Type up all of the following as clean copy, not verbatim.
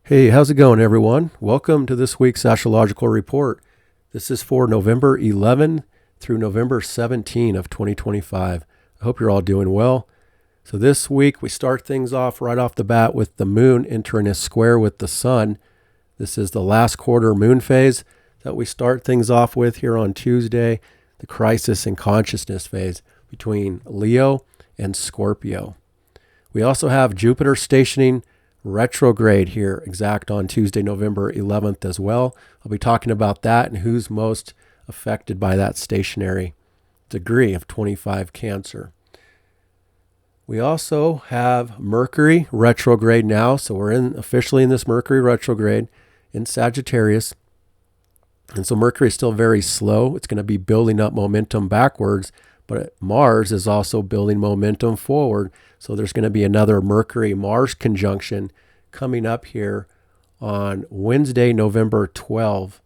Hey, how's it going, everyone? Welcome to this week's astrological report. This is for November 11 through November 17 of 2025. I hope you're all doing well. So this week we start things off right off the bat with the moon entering a square with the sun. This is the last quarter moon phase that we start things off with here on Tuesday, the crisis and consciousness phase between Leo and Scorpio. We also have Jupiter stationing retrograde here exact on Tuesday, November 11th as well. I'll be talking about that and who's most affected by that stationary degree of 25 Cancer. We also have Mercury retrograde now, so we're officially in this Mercury retrograde in Sagittarius. And so Mercury is still very slow. It's going to be building up momentum backwards, but Mars is also building momentum forward. So there's going to be another Mercury-Mars conjunction coming up here on Wednesday, November 12,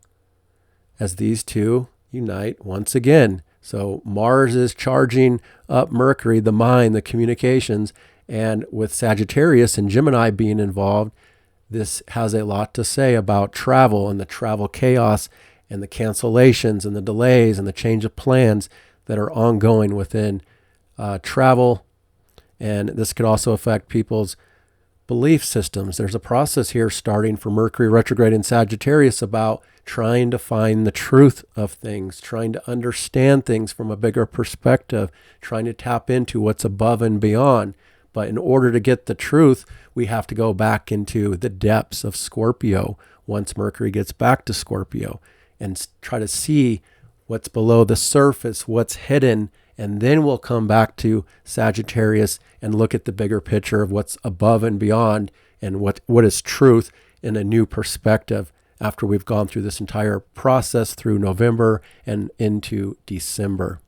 as these two unite once again. So Mars is charging up Mercury, the mind, the communications, and with Sagittarius and Gemini being involved, this has a lot to say about travel and the travel chaos and the cancellations and the delays and the change of plans that are ongoing within travel. And this could also affect people's belief systems. There's a process here starting for Mercury retrograde in Sagittarius about trying to find the truth of things, trying to understand things from a bigger perspective, trying to tap into what's above and beyond. But in order to get the truth, we have to go back into the depths of Scorpio once Mercury gets back to Scorpio and try to see what's below the surface, what's hidden, and then we'll come back to Sagittarius and look at the bigger picture of what's above and beyond and what is truth in a new perspective after we've gone through this entire process through November and into December.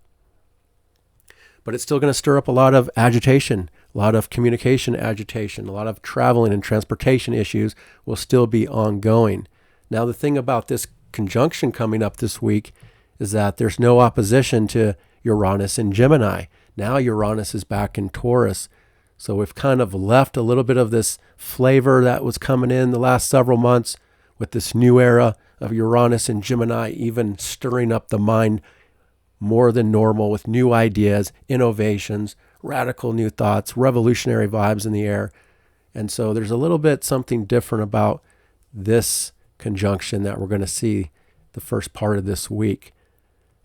But it's still going to stir up a lot of agitation, a lot of communication agitation, a lot of traveling and transportation issues will still be ongoing. Now, the thing about this conjunction coming up this week is that there's no opposition to Uranus in Gemini. Now Uranus is back in Taurus. So we've kind of left a little bit of this flavor that was coming in the last several months with this new era of Uranus and Gemini, even stirring up the mind more than normal with new ideas, innovations, radical new thoughts, revolutionary vibes in the air. And so there's a little bit something different about this conjunction that we're going to see the first part of this week.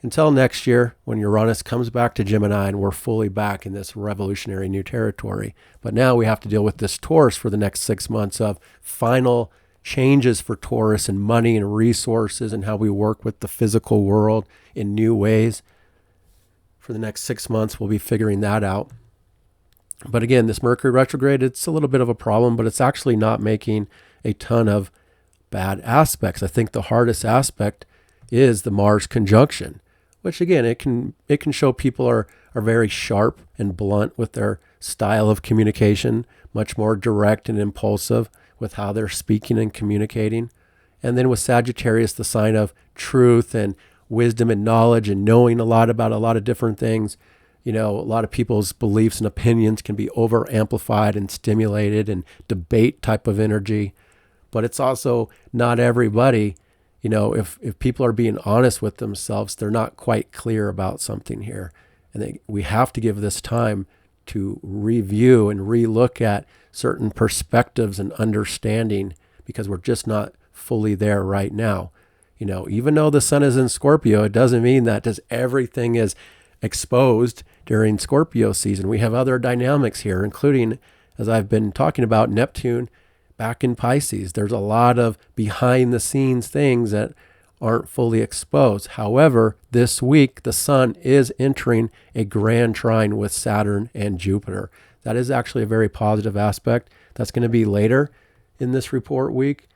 Until next year, when Uranus comes back to Gemini and we're fully back in this revolutionary new territory. But now we have to deal with this Taurus for the next 6 months of final changes for Taurus and money and resources and how we work with the physical world in new ways. For the next 6 months, we'll be figuring that out. But again, this Mercury retrograde, it's a little bit of a problem, but it's actually not making a ton of bad aspects. I think the hardest aspect is the Mars conjunction, which again, it can show people are very sharp and blunt with their style of communication, much more direct and impulsive with how they're speaking and communicating. And then with Sagittarius, the sign of truth and wisdom and knowledge and knowing a lot about a lot of different things. You know, a lot of people's beliefs and opinions can be over amplified and stimulated and debate type of energy. But it's also not everybody. You know, if people are being honest with themselves, they're not quite clear about something here. And we have to give this time to review and relook at certain perspectives and understanding because we're just not fully there right now. You know, even though the sun is in Scorpio, it doesn't mean that just everything is exposed during Scorpio season. We have other dynamics here, including, as I've been talking about, Neptune back in Pisces. There's a lot of behind the scenes things that aren't fully exposed. However, this week, the sun is entering a grand trine with Saturn and Jupiter. That is actually a very positive aspect. That's going to be later in this report week.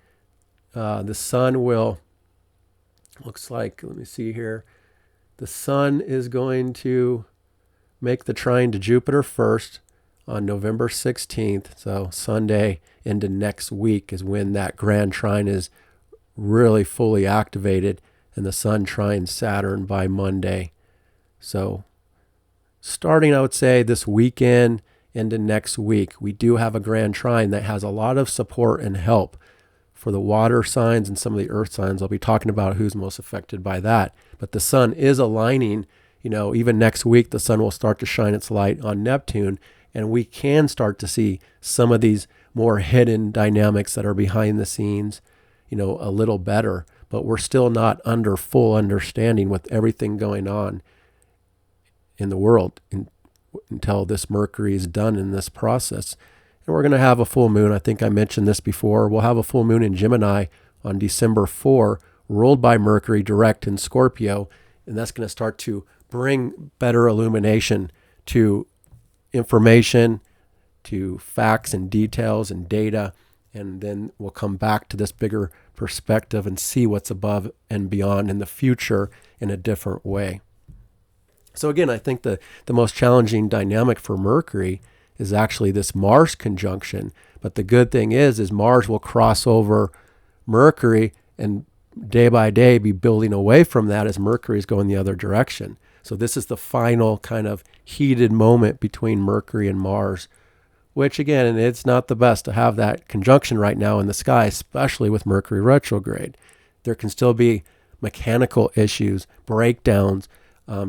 The sun will, looks like, let me see here. The sun is going to make the trine to Jupiter first on November 16th. So Sunday into next week is when that grand trine is really fully activated and the sun trines Saturn by Monday. So starting, I would say, this weekend into next week, we do have a grand trine that has a lot of support and help for the water signs and some of the earth signs. I'll be talking about who's most affected by that. But the sun is aligning, even next week, the sun will start to shine its light on Neptune, and we can start to see some of these more hidden dynamics that are behind the scenes, a little better. But we're still not under full understanding with everything going on in the world until this Mercury is done in this process. And we're going to have a full moon. I think I mentioned this before. We'll have a full moon in Gemini on December 4, ruled by Mercury direct in Scorpio. And that's going to start to bring better illumination to information, to facts and details and data. And then we'll come back to this bigger perspective and see what's above and beyond in the future in a different way. So again, I think the most challenging dynamic for Mercury is actually this Mars conjunction. But the good thing is Mars will cross over Mercury and day by day be building away from that as Mercury is going the other direction. So this is the final kind of heated moment between Mercury and Mars, which again, it's not the best to have that conjunction right now in the sky, especially with Mercury retrograde. There can still be mechanical issues, breakdowns,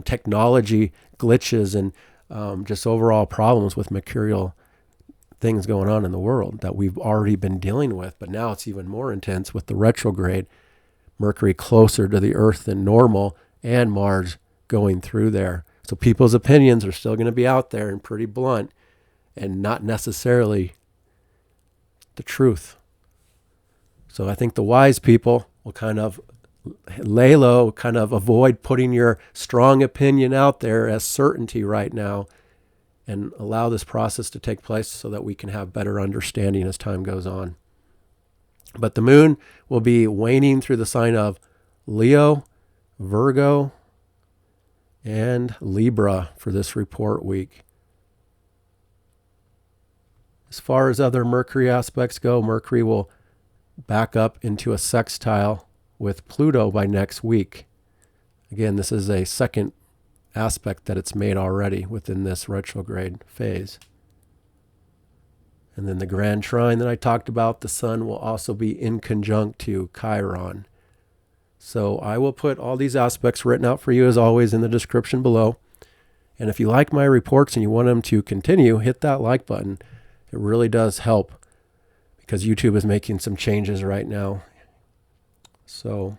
technology glitches, and just overall problems with mercurial things going on in the world that we've already been dealing with. But now it's even more intense with the retrograde, Mercury closer to the Earth than normal, and Mars going through there. So people's opinions are still going to be out there and pretty blunt and not necessarily the truth. So I think the wise people will kind of lay low, kind of avoid putting your strong opinion out there as certainty right now, and allow this process to take place so that we can have better understanding as time goes on. But the moon will be waning through the sign of Leo, Virgo, and Libra for this report week. As far as other Mercury aspects go, Mercury will back up into a sextile with Pluto by next week. Again, this is a second aspect that it's made already within this retrograde phase. And then the grand trine that I talked about, the sun will also be in conjunct to Chiron. So I will put all these aspects written out for you as always in the description below. And if you like my reports and you want them to continue, hit that like button. It really does help because YouTube is making some changes right now. So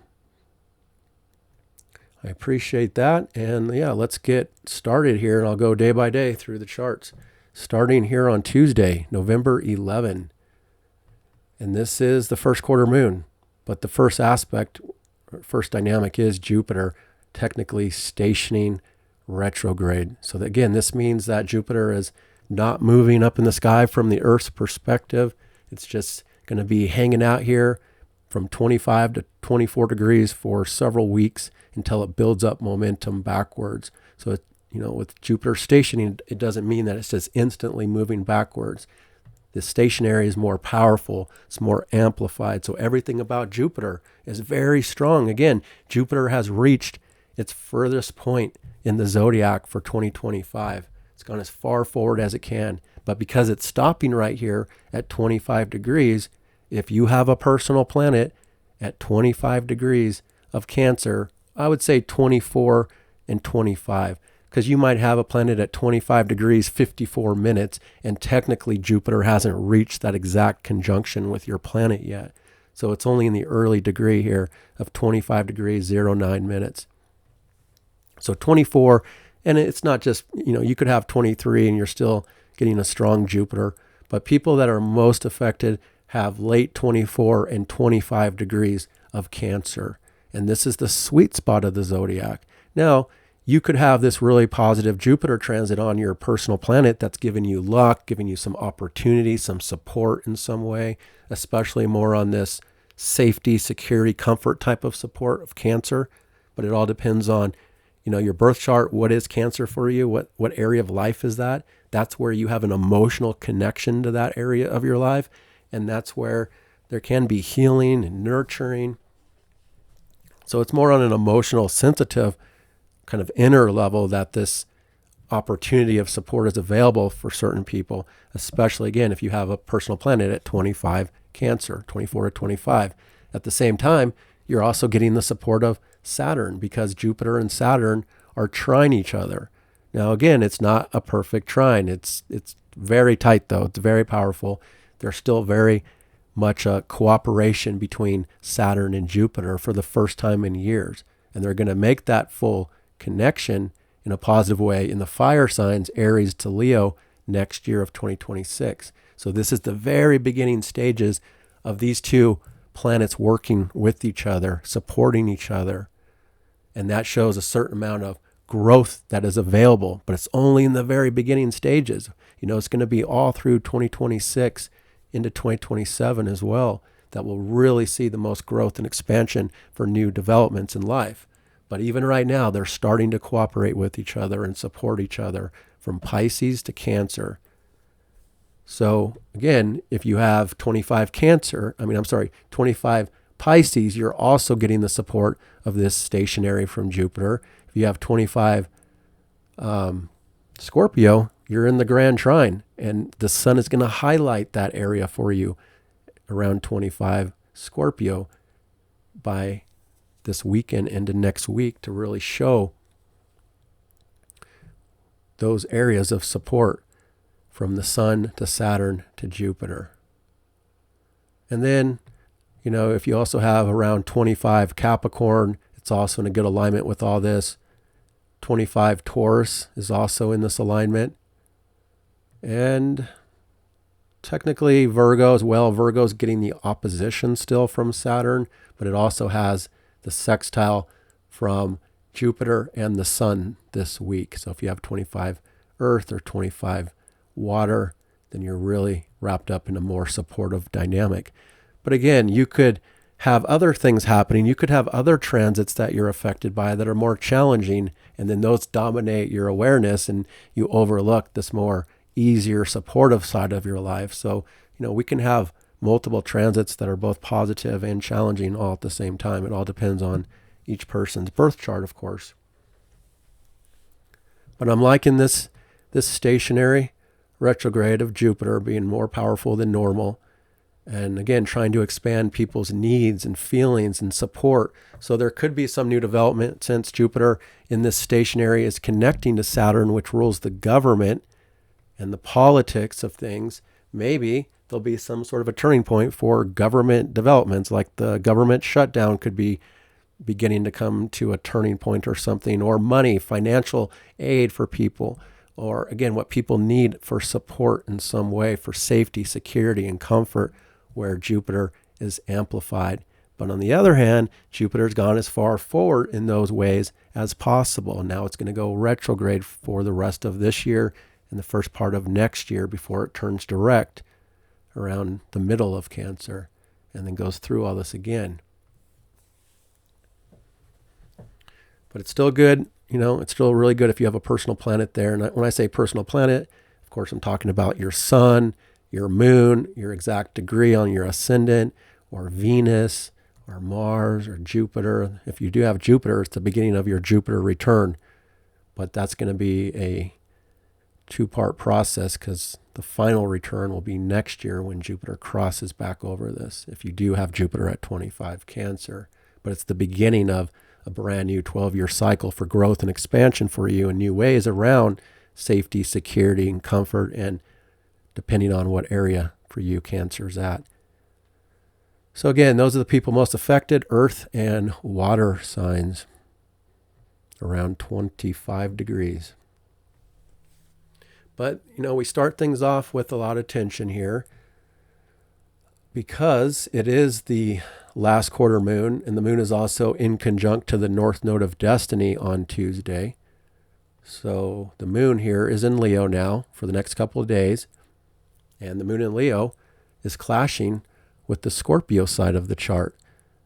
I appreciate that. And yeah, let's get started here, and I'll go day by day through the charts. Starting here on Tuesday, November 11. And this is the first quarter moon. But the first aspect, first dynamic is Jupiter technically stationing retrograde. So that, again, this means that Jupiter is not moving up in the sky from the Earth's perspective. It's just going to be hanging out here from 25 to 24 degrees for several weeks until it builds up momentum backwards. So, with Jupiter stationing, it doesn't mean that it's just instantly moving backwards. The stationary is more powerful. It's more amplified. So everything about Jupiter is very strong. Again, Jupiter has reached its furthest point in the zodiac for 2025. It's gone as far forward as it can. But because it's stopping right here at 25 degrees, if you have a personal planet at 25 degrees of Cancer, I would say 24 and 25, because you might have a planet at 25 degrees, 54 minutes, and technically Jupiter hasn't reached that exact conjunction with your planet yet. So it's only in the early degree here of 25 degrees, 09 minutes. So 24, and it's not just, you could have 23 and you're still getting a strong Jupiter, but people that are most affected have late 24 and 25 degrees of Cancer. And this is the sweet spot of the zodiac. Now, you could have this really positive Jupiter transit on your personal planet that's giving you luck, giving you some opportunity, some support in some way, especially more on this safety, security, comfort type of support of Cancer. But it all depends on, your birth chart. What is Cancer for you? What area of life is that? That's where you have an emotional connection to that area of your life. And that's where there can be healing and nurturing. So it's more on an emotional, sensitive kind of inner level that this opportunity of support is available for certain people, especially, again, if you have a personal planet at 25 Cancer, 24 to 25. At the same time, you're also getting the support of Saturn because Jupiter and Saturn are trine each other. Now, again, it's not a perfect trine. It's very tight, though. It's very powerful. There's still very much a cooperation between Saturn and Jupiter for the first time in years. And they're going to make that full connection in a positive way in the fire signs, Aries to Leo, next year of 2026. So this is the very beginning stages of these two planets working with each other, supporting each other. And that shows a certain amount of growth that is available, but it's only in the very beginning stages. It's going to be all through 2026 into 2027 as well that will really see the most growth and expansion for new developments in life. But even right now, they're starting to cooperate with each other and support each other from Pisces to Cancer. So again, if you have 25 Pisces, you're also getting the support of this stationary from Jupiter. If you have 25 Scorpio, you're in the Grand Trine, and the sun is going to highlight that area for you around 25 Scorpio by this weekend into next week to really show those areas of support from the sun to Saturn to Jupiter. And then, if you also have around 25 Capricorn, it's also in a good alignment with all this. 25 Taurus is also in this alignment. And technically Virgo as well. Virgo's getting the opposition still from Saturn, but it also has the sextile from Jupiter and the sun this week. So if you have 25 Earth or 25 water, then you're really wrapped up in a more supportive dynamic. But again, you could have other things happening. You could have other transits that you're affected by that are more challenging, and then those dominate your awareness and you overlook this more easier supportive side of your life. So, we can have multiple transits that are both positive and challenging all at the same time. It all depends on each person's birth chart, of course. But I'm liking this stationary retrograde of Jupiter being more powerful than normal. And again, trying to expand people's needs and feelings and support. So there could be some new development since Jupiter in this stationary is connecting to Saturn, which rules the government and the politics of things. Maybe there'll be some sort of a turning point for government developments, like the government shutdown could be beginning to come to a turning point or something, or money, financial aid for people, or again, what people need for support in some way for safety, security, and comfort, where Jupiter is amplified. But on the other hand, Jupiter's gone as far forward in those ways as possible. Now it's going to go retrograde for the rest of this year and the first part of next year before it turns direct around the middle of Cancer and then goes through all this again. But it's still good. It's still really good if you have a personal planet there. And when I say personal planet, of course, I'm talking about your sun, your moon, your exact degree on your ascendant, or Venus, or Mars, or Jupiter. If you do have Jupiter, it's the beginning of your Jupiter return. But that's going to be a two-part process because the final return will be next year when Jupiter crosses back over this, if you do have Jupiter at 25 Cancer. But it's the beginning of a brand new 12-year cycle for growth and expansion for you in new ways around safety, security, and comfort, and depending on what area for you Cancer's at. So again, those are the people most affected, earth and water signs, around 25 degrees. But, we start things off with a lot of tension here because it is the last quarter moon, and the moon is also in conjunct to the North Node of Destiny on Tuesday. So the moon here is in Leo now for the next couple of days, and the moon in Leo is clashing with the Scorpio side of the chart.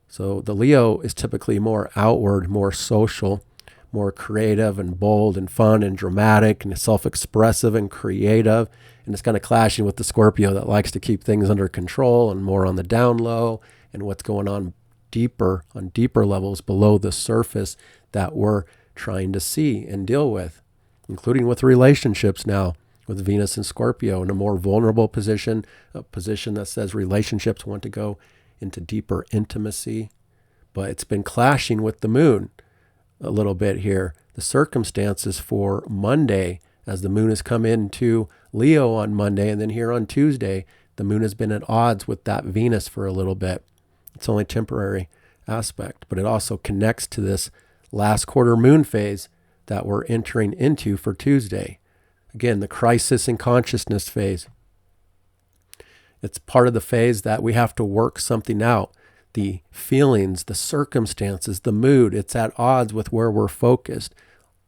So the Leo is typically more outward, more social, more creative and bold and fun and dramatic and self-expressive and creative. And it's kind of clashing with the Scorpio that likes to keep things under control and more on the down low and what's going on deeper levels below the surface that we're trying to see and deal with, including with relationships now with Venus and Scorpio in a more vulnerable position, a position that says relationships want to go into deeper intimacy. But it's been clashing with the moon a little bit here. The circumstances for Monday, as the moon has come into Leo on Monday, and then here on Tuesday, the moon has been at odds with that Venus for a little bit. It's only temporary aspect, but it also connects to this last quarter moon phase that we're entering into for Tuesday. Again, the crisis in consciousness phase. It's part of the phase that we have to work something out. The feelings, the circumstances, the mood, it's at odds with where we're focused,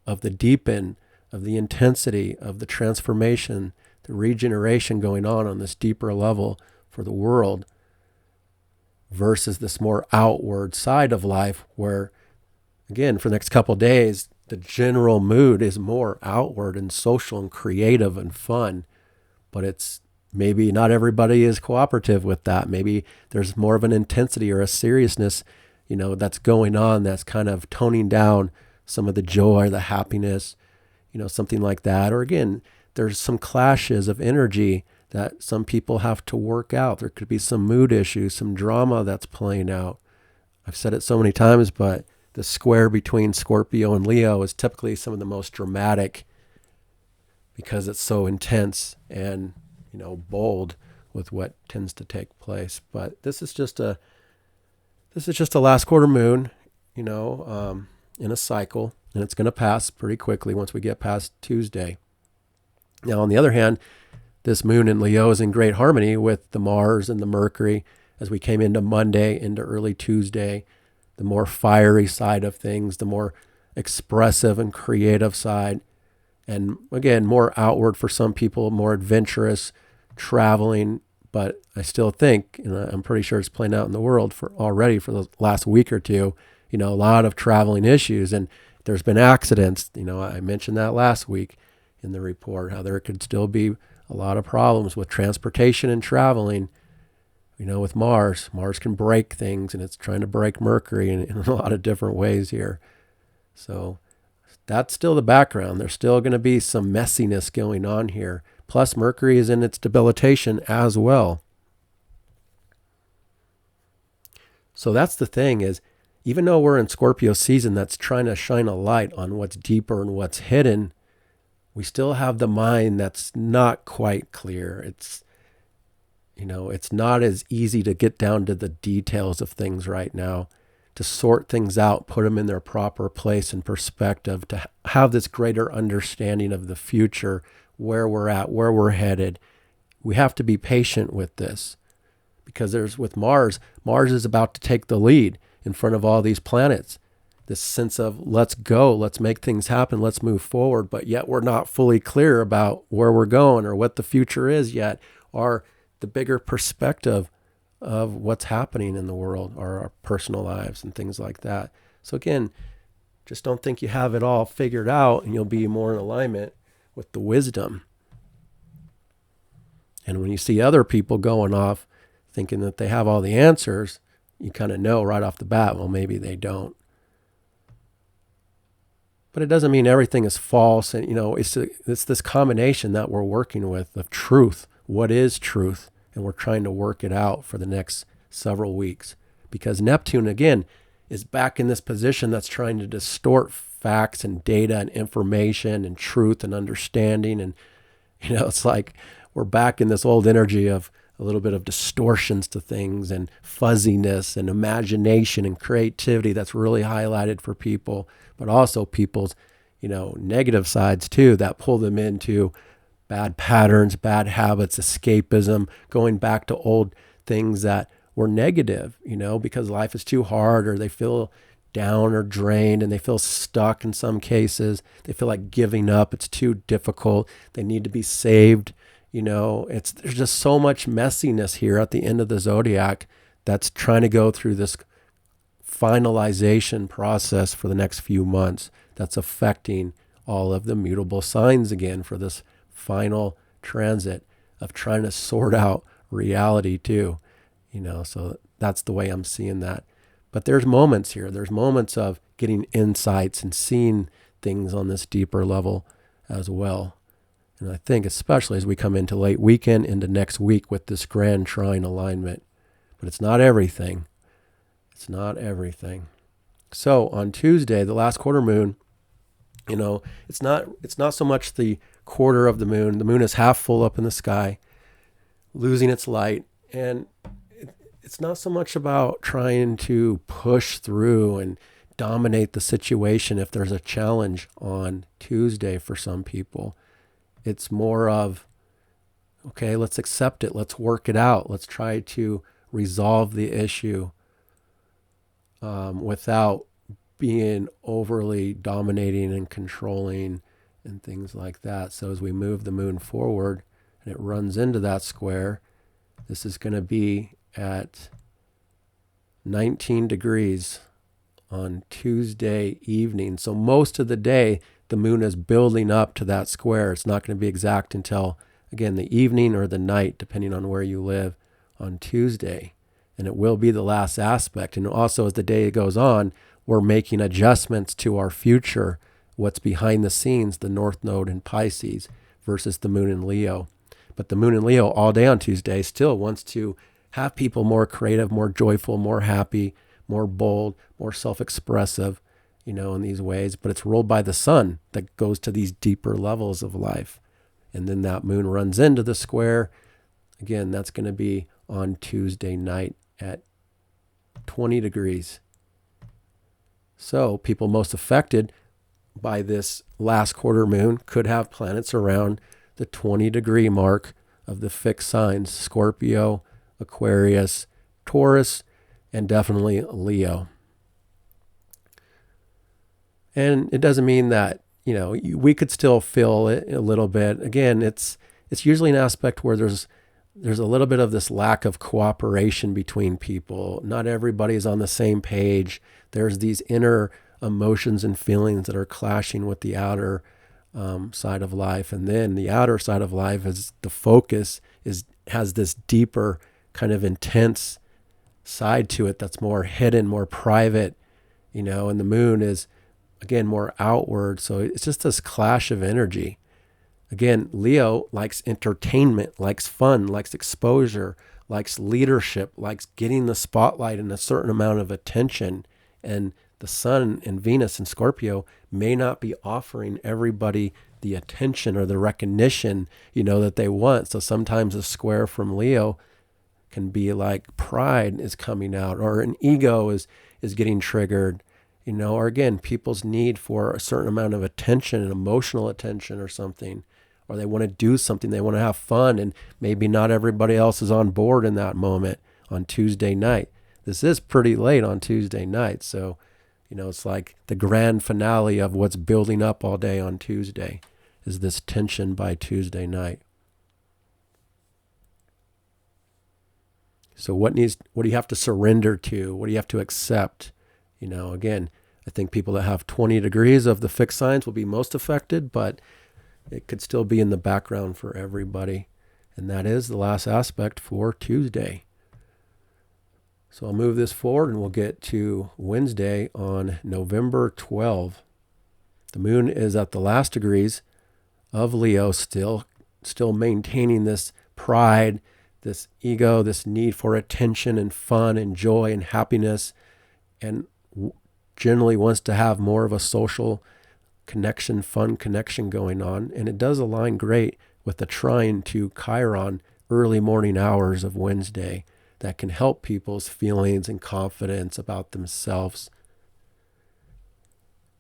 of the deepen, of the intensity, of the transformation, the regeneration going on this deeper level for the world, versus this more outward side of life where, again, for the next couple of days, the general mood is more outward and social and creative and fun, but it's maybe not everybody is cooperative with that. Maybe there's more of an intensity or a seriousness, that's going on, that's kind of toning down some of the joy, the happiness, something like that. Or again, there's some clashes of energy that some people have to work out. There could be some mood issues, some drama that's playing out. I've said it so many times, but the square between Scorpio and Leo is typically some of the most dramatic because it's so intense and, bold with what tends to take place. But this is just a last quarter moon, in a cycle, and it's going to pass pretty quickly once we get past Tuesday. Now, on the other hand, this moon in Leo is in great harmony with the Mars and the Mercury as we came into Monday, into early Tuesday. The more fiery side of things, the more expressive and creative side. And again, more outward for some people, more adventurous, traveling. But I still think, and I'm pretty sure it's playing out in the world already for the last week or two, a lot of traveling issues. And there's been accidents. I mentioned that last week in the report, how there could still be a lot of problems with transportation and traveling. With Mars. Mars can break things, and it's trying to break Mercury in a lot of different ways here. So that's still the background. There's still going to be some messiness going on here. Plus, Mercury is in its debilitation as well. So that's the thing is, even though we're in Scorpio season that's trying to shine a light on what's deeper and what's hidden, we still have the mind that's not quite clear. It's not as easy to get down to the details of things right now, to sort things out, put them in their proper place and perspective, to have this greater understanding of the future, where we're at, where we're headed. We have to be patient with this because with Mars is about to take the lead in front of all these planets. This sense of let's go, let's make things happen, let's move forward, but yet we're not fully clear about where we're going or what the future is yet, or the bigger perspective of what's happening in the world or our personal lives and things like that. So again, just don't think you have it all figured out and you'll be more in alignment with the wisdom. And when you see other people going off thinking that they have all the answers, you kind of know right off the bat, well, maybe they don't. But it doesn't mean everything is false. And, it's this combination that we're working with of truth. What is truth? And we're trying to work it out for the next several weeks. Because Neptune, again, is back in this position that's trying to distort facts and data and information and truth and understanding. And, it's like we're back in this old energy of a little bit of distortions to things and fuzziness and imagination and creativity that's really highlighted for people, but also people's, negative sides too, that pull them into bad patterns, bad habits, escapism, going back to old things that were negative, because life is too hard or they feel down or drained and they feel stuck in some cases. They feel like giving up. It's too difficult. They need to be saved. There's just so much messiness here at the end of the zodiac that's trying to go through this finalization process for the next few months that's affecting all of the mutable signs again for this final transit of trying to sort out reality too, so that's the way I'm seeing that. But there's moments here. There's moments of getting insights and seeing things on this deeper level as well. And I think especially as we come into late weekend into next week with this grand trine alignment. But it's not everything. It's not everything. So on Tuesday, the last quarter moon, it's not so much the quarter of the moon. The moon is half full up in the sky, losing its light. And it's not so much about trying to push through and dominate the situation if there's a challenge on Tuesday for some people. It's more of, okay, let's accept it. Let's work it out. Let's try to resolve the issue without being overly dominating and controlling and things like that. So as we move the moon forward and it runs into that square, this is going to be at 19 degrees on Tuesday evening. So most of the day, the moon is building up to that square. It's not going to be exact until, again, the evening or the night, depending on where you live on Tuesday. And it will be the last aspect. And also as the day goes on, we're making adjustments to our future, what's behind the scenes, the North Node in Pisces versus the moon in Leo. But the moon in Leo all day on Tuesday still wants to have people more creative, more joyful, more happy, more bold, more self-expressive, in these ways. But it's ruled by the sun that goes to these deeper levels of life. And then that moon runs into the square. Again, that's going to be on Tuesday night at 20 degrees. So people most affected by this last quarter moon could have planets around the 20 degree mark of the fixed signs: Scorpio, Aquarius, Taurus, and definitely Leo. And it doesn't mean that, we could still feel it a little bit. Again, it's usually an aspect where there's a little bit of this lack of cooperation between people. Not everybody's on the same page. There's these inner emotions and feelings that are clashing with the outer side of life. And then the outer side of life is the focus has this deeper kind of intense side to it that's more hidden, more private, and the moon is, again, more outward. So it's just this clash of energy. Again, Leo likes entertainment, likes fun, likes exposure, likes leadership, likes getting the spotlight and a certain amount of attention. And the sun and Venus and Scorpio may not be offering everybody the attention or the recognition, that they want. So sometimes a square from Leo can be like pride is coming out, or an ego is getting triggered, or again, people's need for a certain amount of attention and emotional attention or something, or they want to do something, they want to have fun, and maybe not everybody else is on board in that moment on Tuesday night. This is pretty late on Tuesday night, so, it's like the grand finale of what's building up all day on Tuesday is this tension by Tuesday night. So what do you have to surrender to? What do you have to accept? Again, I think people that have 20 degrees of the fixed signs will be most affected, but it could still be in the background for everybody. And that is the last aspect for Tuesday. So I'll move this forward and we'll get to Wednesday on November 12. The moon is at the last degrees of Leo, still maintaining this pride, this ego, this need for attention and fun and joy and happiness, and generally wants to have more of a social connection, fun connection going on. And it does align great with the trine to Chiron, early morning hours of Wednesday, that can help people's feelings and confidence about themselves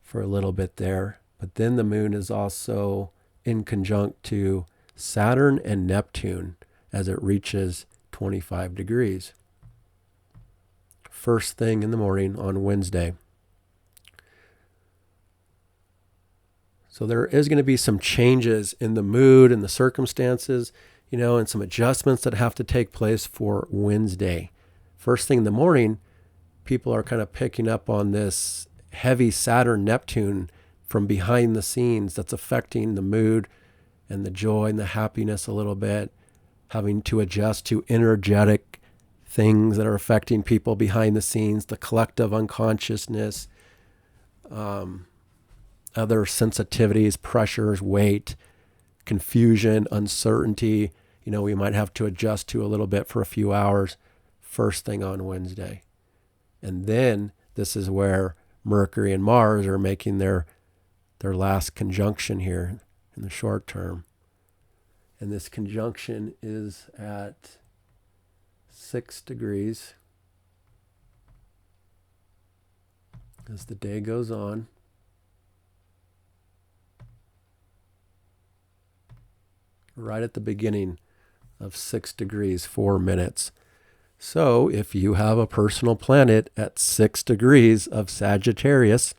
for a little bit there. But then the moon is also in conjunct to Saturn and Neptune as it reaches 25 degrees. First thing in the morning on Wednesday. So there is going to be some changes in the mood and the circumstances, and some adjustments that have to take place for Wednesday. First thing in the morning, people are kind of picking up on this heavy Saturn-Neptune from behind the scenes that's affecting the mood and the joy and the happiness a little bit, having to adjust to energetic things that are affecting people behind the scenes, the collective unconsciousness, other sensitivities, pressures, weight, confusion, uncertainty, we might have to adjust to a little bit for a few hours first thing on Wednesday. And then this is where Mercury and Mars are making their last conjunction here in the short term. And this conjunction is at 6 degrees as the day goes on. Right at the beginning of 6 degrees, 4 minutes. So if you have a personal planet at 6 degrees of Sagittarius,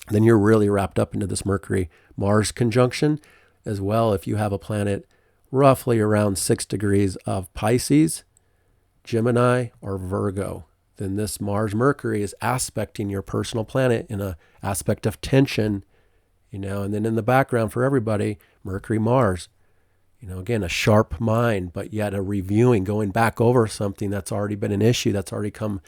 then you're really wrapped up into this Mercury-Mars conjunction. As well, if you have a planet roughly around 6 degrees of Pisces, Gemini, or Virgo, then this Mars-Mercury is aspecting your personal planet in an aspect of tension, and then in the background for everybody, Mercury-Mars. Again, a sharp mind, but yet a reviewing, going back over something that's already been an issue, that's already come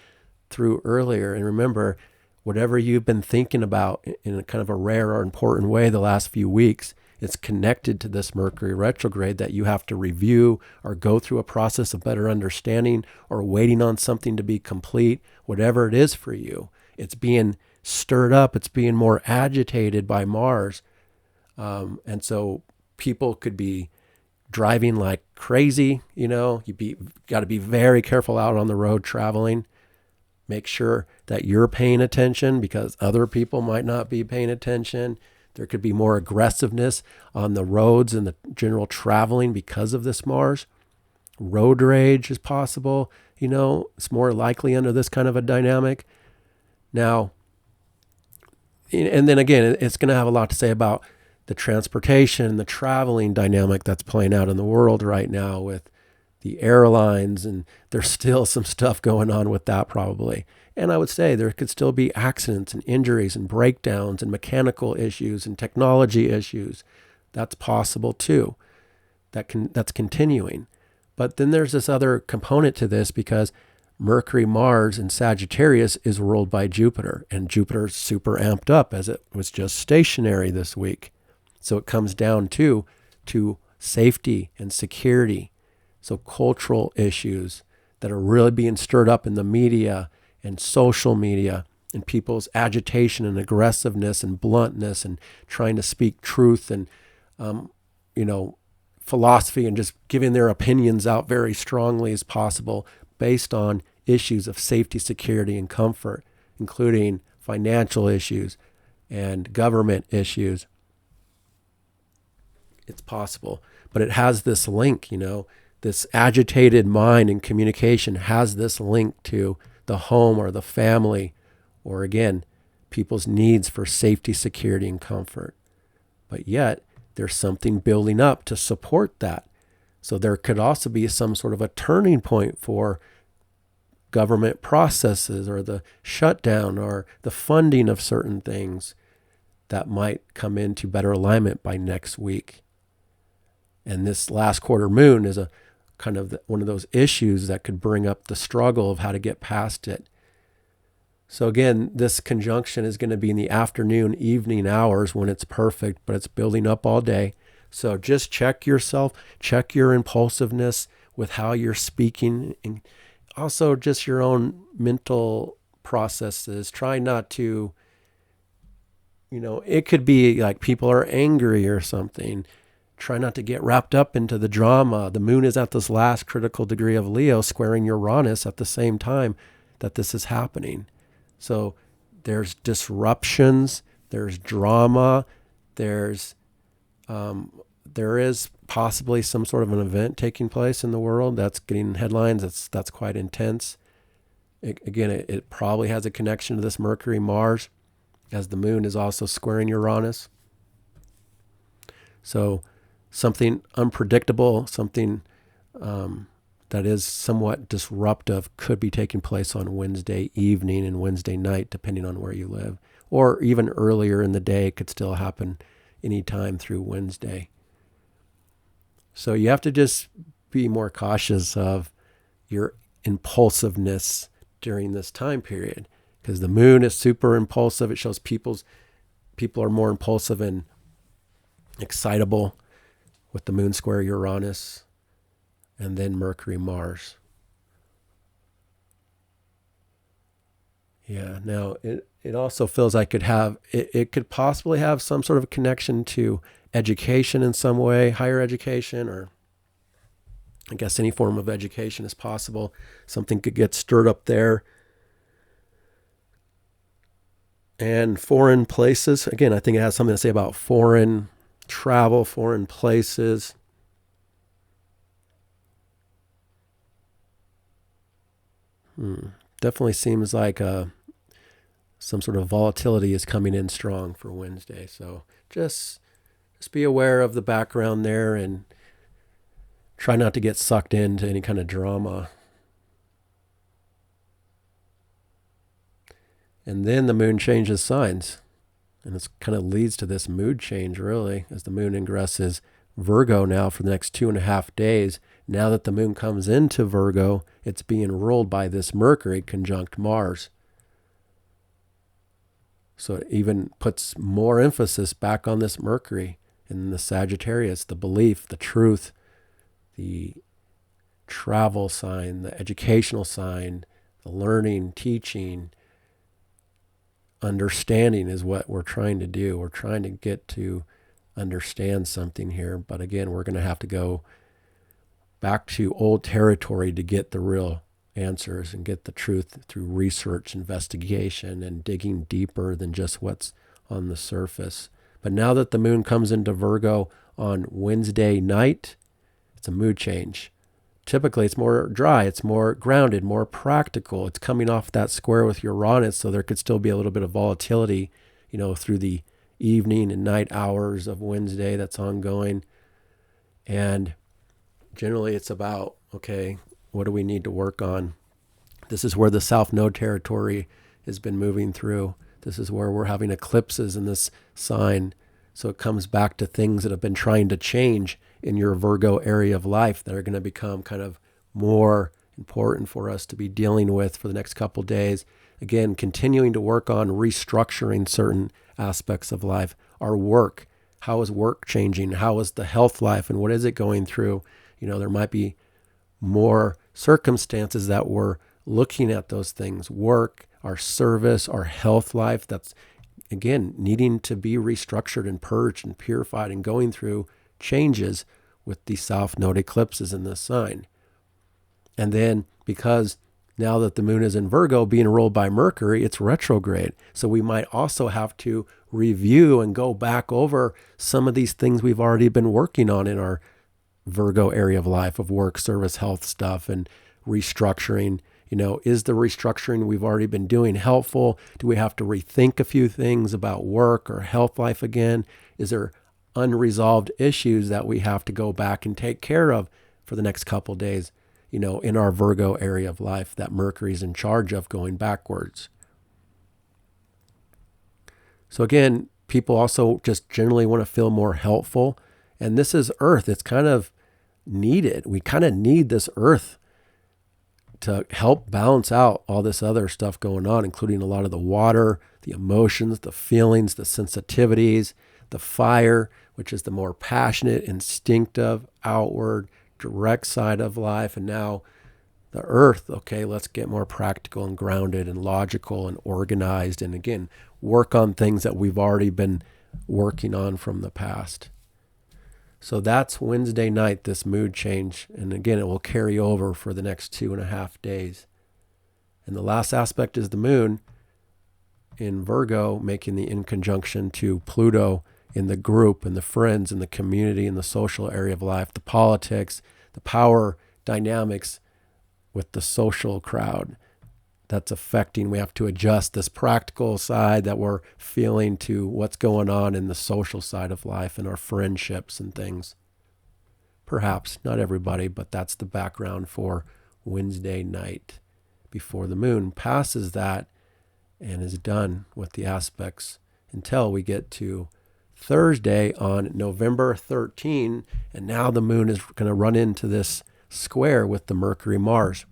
through earlier. And remember, whatever you've been thinking about in a kind of a rare or important way the last few weeks, it's connected to this Mercury retrograde that you have to review or go through a process of better understanding or waiting on something to be complete, whatever it is for you. It's being stirred up. It's being more agitated by Mars. And so people could be driving like crazy, got to be very careful out on the road traveling. Make sure that you're paying attention because other people might not be paying attention. There could be more aggressiveness on the roads and the general traveling because of this Mars. Road rage is possible. It's more likely under this kind of a dynamic. Now, and then again, it's going to have a lot to say about the transportation, the traveling dynamic that's playing out in the world right now with the airlines, and there's still some stuff going on with that probably. And I would say there could still be accidents and injuries and breakdowns and mechanical issues and technology issues. That's possible too. That's continuing. But then there's this other component to this because Mercury, Mars, and Sagittarius is ruled by Jupiter, and Jupiter's super amped up as it was just stationary this week. So it comes down to safety and security. So cultural issues that are really being stirred up in the media and social media, and people's agitation and aggressiveness and bluntness and trying to speak truth and, philosophy and just giving their opinions out very strongly as possible based on issues of safety, security, and comfort, including financial issues and government issues. It's possible, but it has this link, this agitated mind and communication has this link to the home or the family, or again, people's needs for safety, security, and comfort. But yet, there's something building up to support that. So there could also be some sort of a turning point for government processes or the shutdown or the funding of certain things that might come into better alignment by next week. And this last quarter moon is a kind of one of those issues that could bring up the struggle of how to get past it. So again, this conjunction is going to be in the afternoon, evening hours when it's perfect, but it's building up all day. So just check yourself, check your impulsiveness with how you're speaking, and also just your own mental processes. Try not to, it could be like people are angry or something. Try not to get wrapped up into the drama. The moon is at this last critical degree of Leo, squaring Uranus at the same time that this is happening. So there's disruptions, there's drama, there is possibly some sort of an event taking place in the world that's getting headlines. That's quite intense. It probably has a connection to this Mercury, Mars, as the moon is also squaring Uranus. So something unpredictable, something that is somewhat disruptive could be taking place on Wednesday evening and Wednesday night, depending on where you live. Or even earlier in the day, it could still happen anytime through Wednesday. So you have to just be more cautious of your impulsiveness during this time period, because the moon is super impulsive. It shows people are more impulsive and excitable, with the moon square Uranus, and then Mercury Mars. Yeah, now it also feels like it could possibly have some sort of connection to education in some way, higher education, or I guess any form of education is possible. Something could get stirred up there. And foreign places, again, I think it has something to say about foreign travel, foreign places. Definitely seems like some sort of volatility is coming in strong for Wednesday. So just be aware of the background there and try not to get sucked into any kind of drama. And then the moon changes signs. And it kind of leads to this mood change, really, as the moon ingresses Virgo now for the next 2.5 days. Now that the moon comes into Virgo, it's being ruled by this Mercury conjunct Mars. So it even puts more emphasis back on this Mercury in the Sagittarius, the belief, the truth, the travel sign, the educational sign, the learning, teaching, understanding is what we're trying to do. We're trying to get to understand something here. But again, we're going to have to go back to old territory to get the real answers and get the truth through research, investigation, and digging deeper than just what's on the surface. But now that the moon comes into Virgo on Wednesday night, it's a mood change. Typically, it's more dry, it's more grounded, more practical. It's coming off that square with Uranus, so there could still be a little bit of volatility, through the evening and night hours of Wednesday that's ongoing. And generally, it's about, okay, what do we need to work on? This is where the South Node territory has been moving through. This is where we're having eclipses in this sign. So it comes back to things that have been trying to change in your Virgo area of life that are going to become kind of more important for us to be dealing with for the next couple days. Again, continuing to work on restructuring certain aspects of life. Our work, how is work changing? How is the health life and what is it going through? There might be more circumstances that we're looking at those things. Work, our service, our health life, that's again needing to be restructured and purged and purified and going through changes with the South Node eclipses in this sign. And then because now that the moon is in Virgo being ruled by Mercury, it's retrograde. So we might also have to review and go back over some of these things we've already been working on in our Virgo area of life of work, service, health stuff, and restructuring. Is the restructuring we've already been doing helpful? Do we have to rethink a few things about work or health life again? Is there unresolved issues that we have to go back and take care of for the next couple days, in our Virgo area of life that Mercury's in charge of going backwards? So again, people also just generally want to feel more helpful. And this is Earth. It's kind of needed. We kind of need this Earth to help balance out all this other stuff going on, including a lot of the water, the emotions, the feelings, the sensitivities, the fire, which is the more passionate, instinctive, outward, direct side of life. And now the earth, okay, let's get more practical and grounded and logical and organized. And again, work on things that we've already been working on from the past. So that's Wednesday night, this mood change. And again, it will carry over for the next 2.5 days. And the last aspect is the moon in Virgo, making the in conjunction to Pluto in the group and the friends and the community and the social area of life, the politics, the power dynamics with the social crowd that's affecting. We have to adjust this practical side that we're feeling to what's going on in the social side of life and our friendships and things. Perhaps not everybody, but that's the background for Wednesday night before the moon passes that and is done with the aspects until we get to Thursday on November 13. And now the moon is going to run into this square with the Mercury Mars.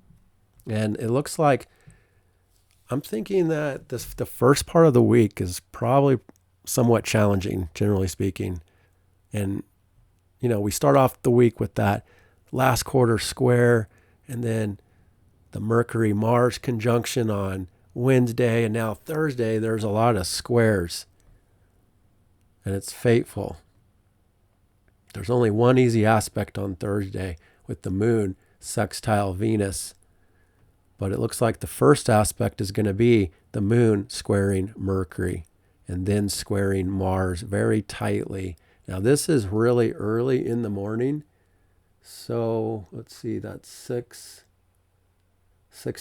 And it looks like I'm thinking that the first part of the week is probably somewhat challenging, generally speaking. And we start off the week with that last quarter square, and then the Mercury-Mars conjunction on Wednesday, and now Thursday, there's a lot of squares, and it's fateful. There's only one easy aspect on Thursday with the moon sextile Venus, but it looks like the first aspect is going to be the moon squaring Mercury and then squaring Mars very tightly. Now this is really early in the morning, so let's see, that's 6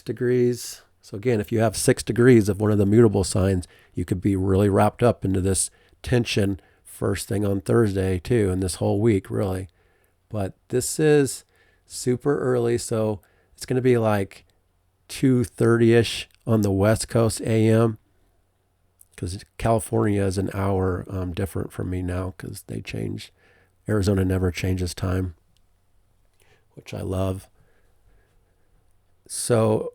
degrees. So again, if you have 6 degrees of one of the mutable signs, you could be really wrapped up into this tension first thing on Thursday too, and this whole week really. But this is super early, so it's going to be like 2:30ish on the West Coast AM, because California is an hour different from me now because they changed. Arizona never changes time, which I love. So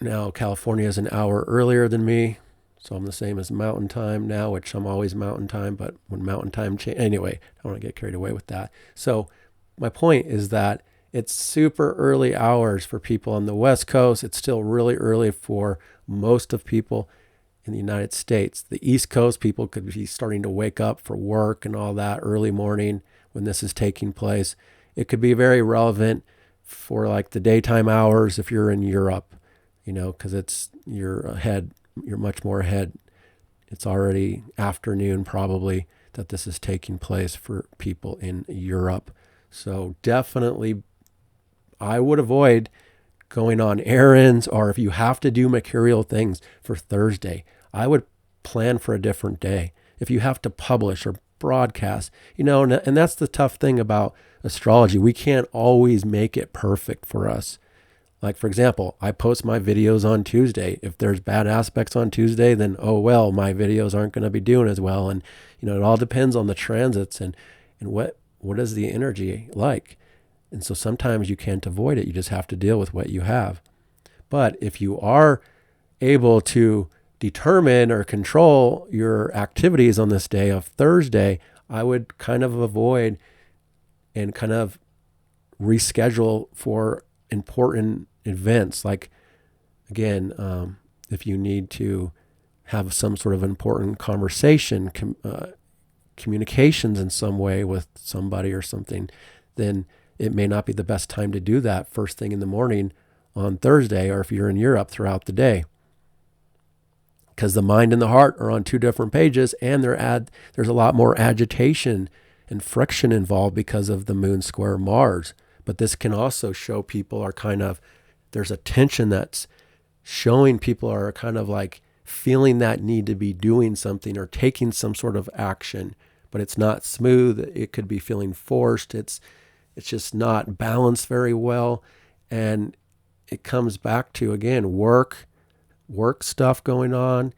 now California is an hour earlier than me, so I'm the same as Mountain Time now, which I'm always Mountain Time, but when Mountain Time anyway, I don't want to get carried away with that. So my point is that it's super early hours for people on the West Coast. It's still really early for most of people in the United States. The East Coast, people could be starting to wake up for work and all that early morning when this is taking place. It could be very relevant for like the daytime hours if you're in Europe, because you're much more ahead. It's already afternoon probably that this is taking place for people in Europe. So definitely I would avoid going on errands, or if you have to do mercurial things for Thursday, I would plan for a different day. If you have to publish or broadcast, and that's the tough thing about astrology. We can't always make it perfect for us. Like, for example, I post my videos on Tuesday. If there's bad aspects on Tuesday, then, oh, well, my videos aren't going to be doing as well. And, it all depends on the transits and what is the energy like. And so sometimes you can't avoid it. You just have to deal with what you have. But if you are able to determine or control your activities on this day of Thursday, I would kind of avoid and kind of reschedule for important events. Like, again, if you need to have some sort of important conversation, communications in some way with somebody or something, then it may not be the best time to do that first thing in the morning on Thursday, or if you're in Europe throughout the day. Because the mind and the heart are on two different pages, and there's a lot more agitation and friction involved because of the moon square Mars. But this can also show people there's a tension that's showing people are kind of like feeling that need to be doing something or taking some sort of action, but it's not smooth. It could be feeling forced. It's just not balanced very well. And it comes back to, again, work stuff going on,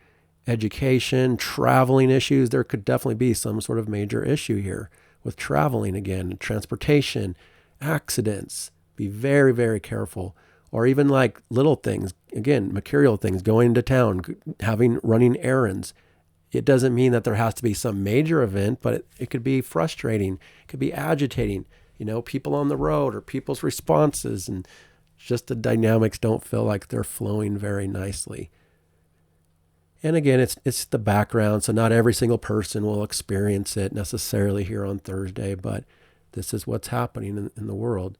education, traveling issues. There could definitely be some sort of major issue here with traveling again, transportation, accidents. Be very, very careful. Or even like little things, again, mercurial things, going into town, running errands. It doesn't mean that there has to be some major event, but it could be frustrating. It could be agitating. People on the road or people's responses, and just the dynamics don't feel like they're flowing very nicely. And again, it's the background, so not every single person will experience it necessarily here on Thursday, but this is what's happening in the world.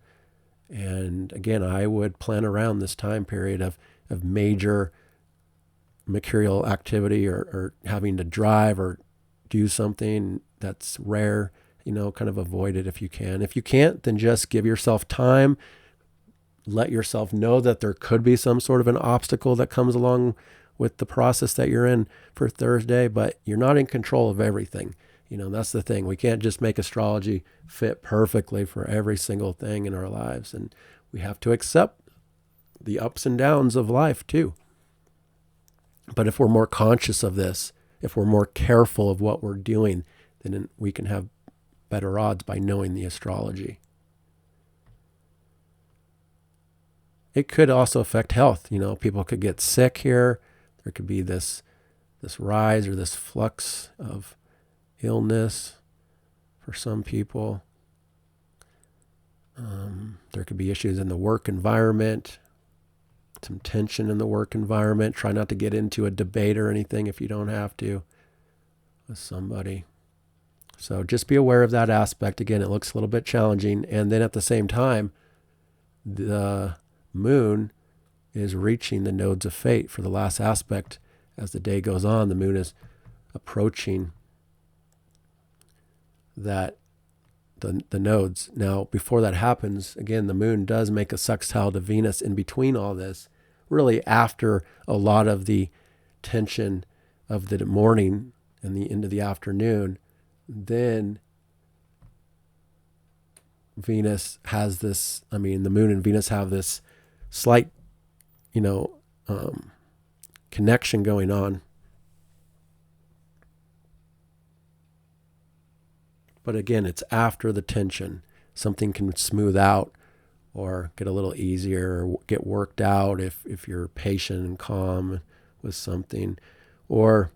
And again, I would plan around this time period of major mercurial activity or having to drive or do something that's rare. Kind of avoid it if you can. If you can't, then just give yourself time. Let yourself know that there could be some sort of an obstacle that comes along with the process that you're in for Thursday, but you're not in control of everything. That's the thing. We can't just make astrology fit perfectly for every single thing in our lives. And we have to accept the ups and downs of life too. But if we're more conscious of this, if we're more careful of what we're doing, then we can have better odds by knowing the astrology. It could also affect health. People could get sick here. There could be this rise or this flux of illness for some people. There could be issues in the work environment, some tension in the work environment. Try not to get into a debate or anything if you don't have to with somebody. So just be aware of that aspect. Again, it looks a little bit challenging. And then at the same time, the moon is reaching the nodes of fate for the last aspect. As the day goes on, the moon is approaching that the nodes. Now, before that happens, again, the moon does make a sextile to Venus in between all this, really after a lot of the tension of the morning and the end of the afternoon. Then Venus has this, the moon and Venus have this slight, connection going on. But again, it's after the tension. Something can smooth out or get a little easier or get worked out if you're patient and calm with something. Or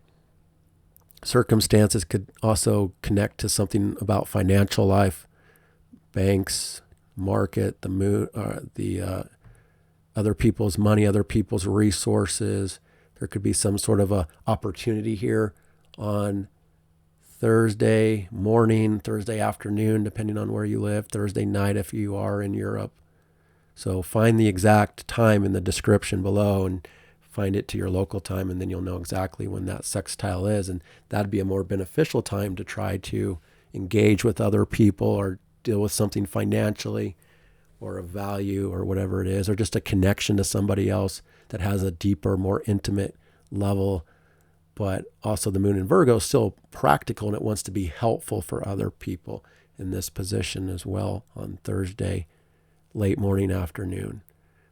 circumstances could also connect to something about financial life, banks, market, the moon, other people's money, other people's resources. There could be some sort of a opportunity here on Thursday morning, Thursday afternoon, depending on where you live, Thursday night if you are in Europe. So find the exact time in the description below and find it to your local time, and then you'll know exactly when that sextile is. And that'd be a more beneficial time to try to engage with other people or deal with something financially or a value or whatever it is, or just a connection to somebody else that has a deeper, more intimate level. But also the moon in Virgo is still practical, and it wants to be helpful for other people in this position as well on Thursday, late morning, afternoon.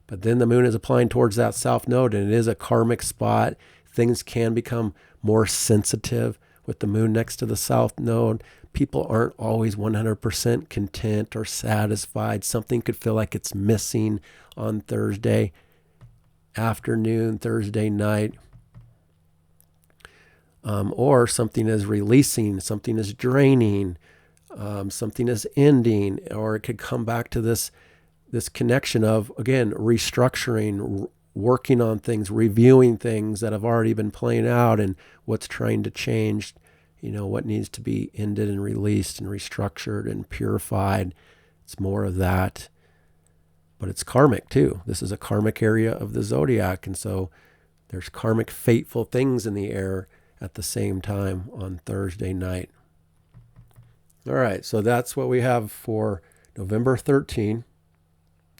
But then the moon is applying towards that south node, and it is a karmic spot. Things can become more sensitive with the moon next to the south node. People aren't always 100% content or satisfied. Something could feel like it's missing on Thursday afternoon, Thursday night. Or something is releasing, something is draining, something is ending, or it could come back to this connection of, again, restructuring, working on things, reviewing things that have already been playing out and what's trying to change, what needs to be ended and released and restructured and purified. It's more of that. But it's karmic too. This is a karmic area of the zodiac. And so there's karmic, fateful things in the air at the same time on Thursday night. All right, so that's what we have for November 13.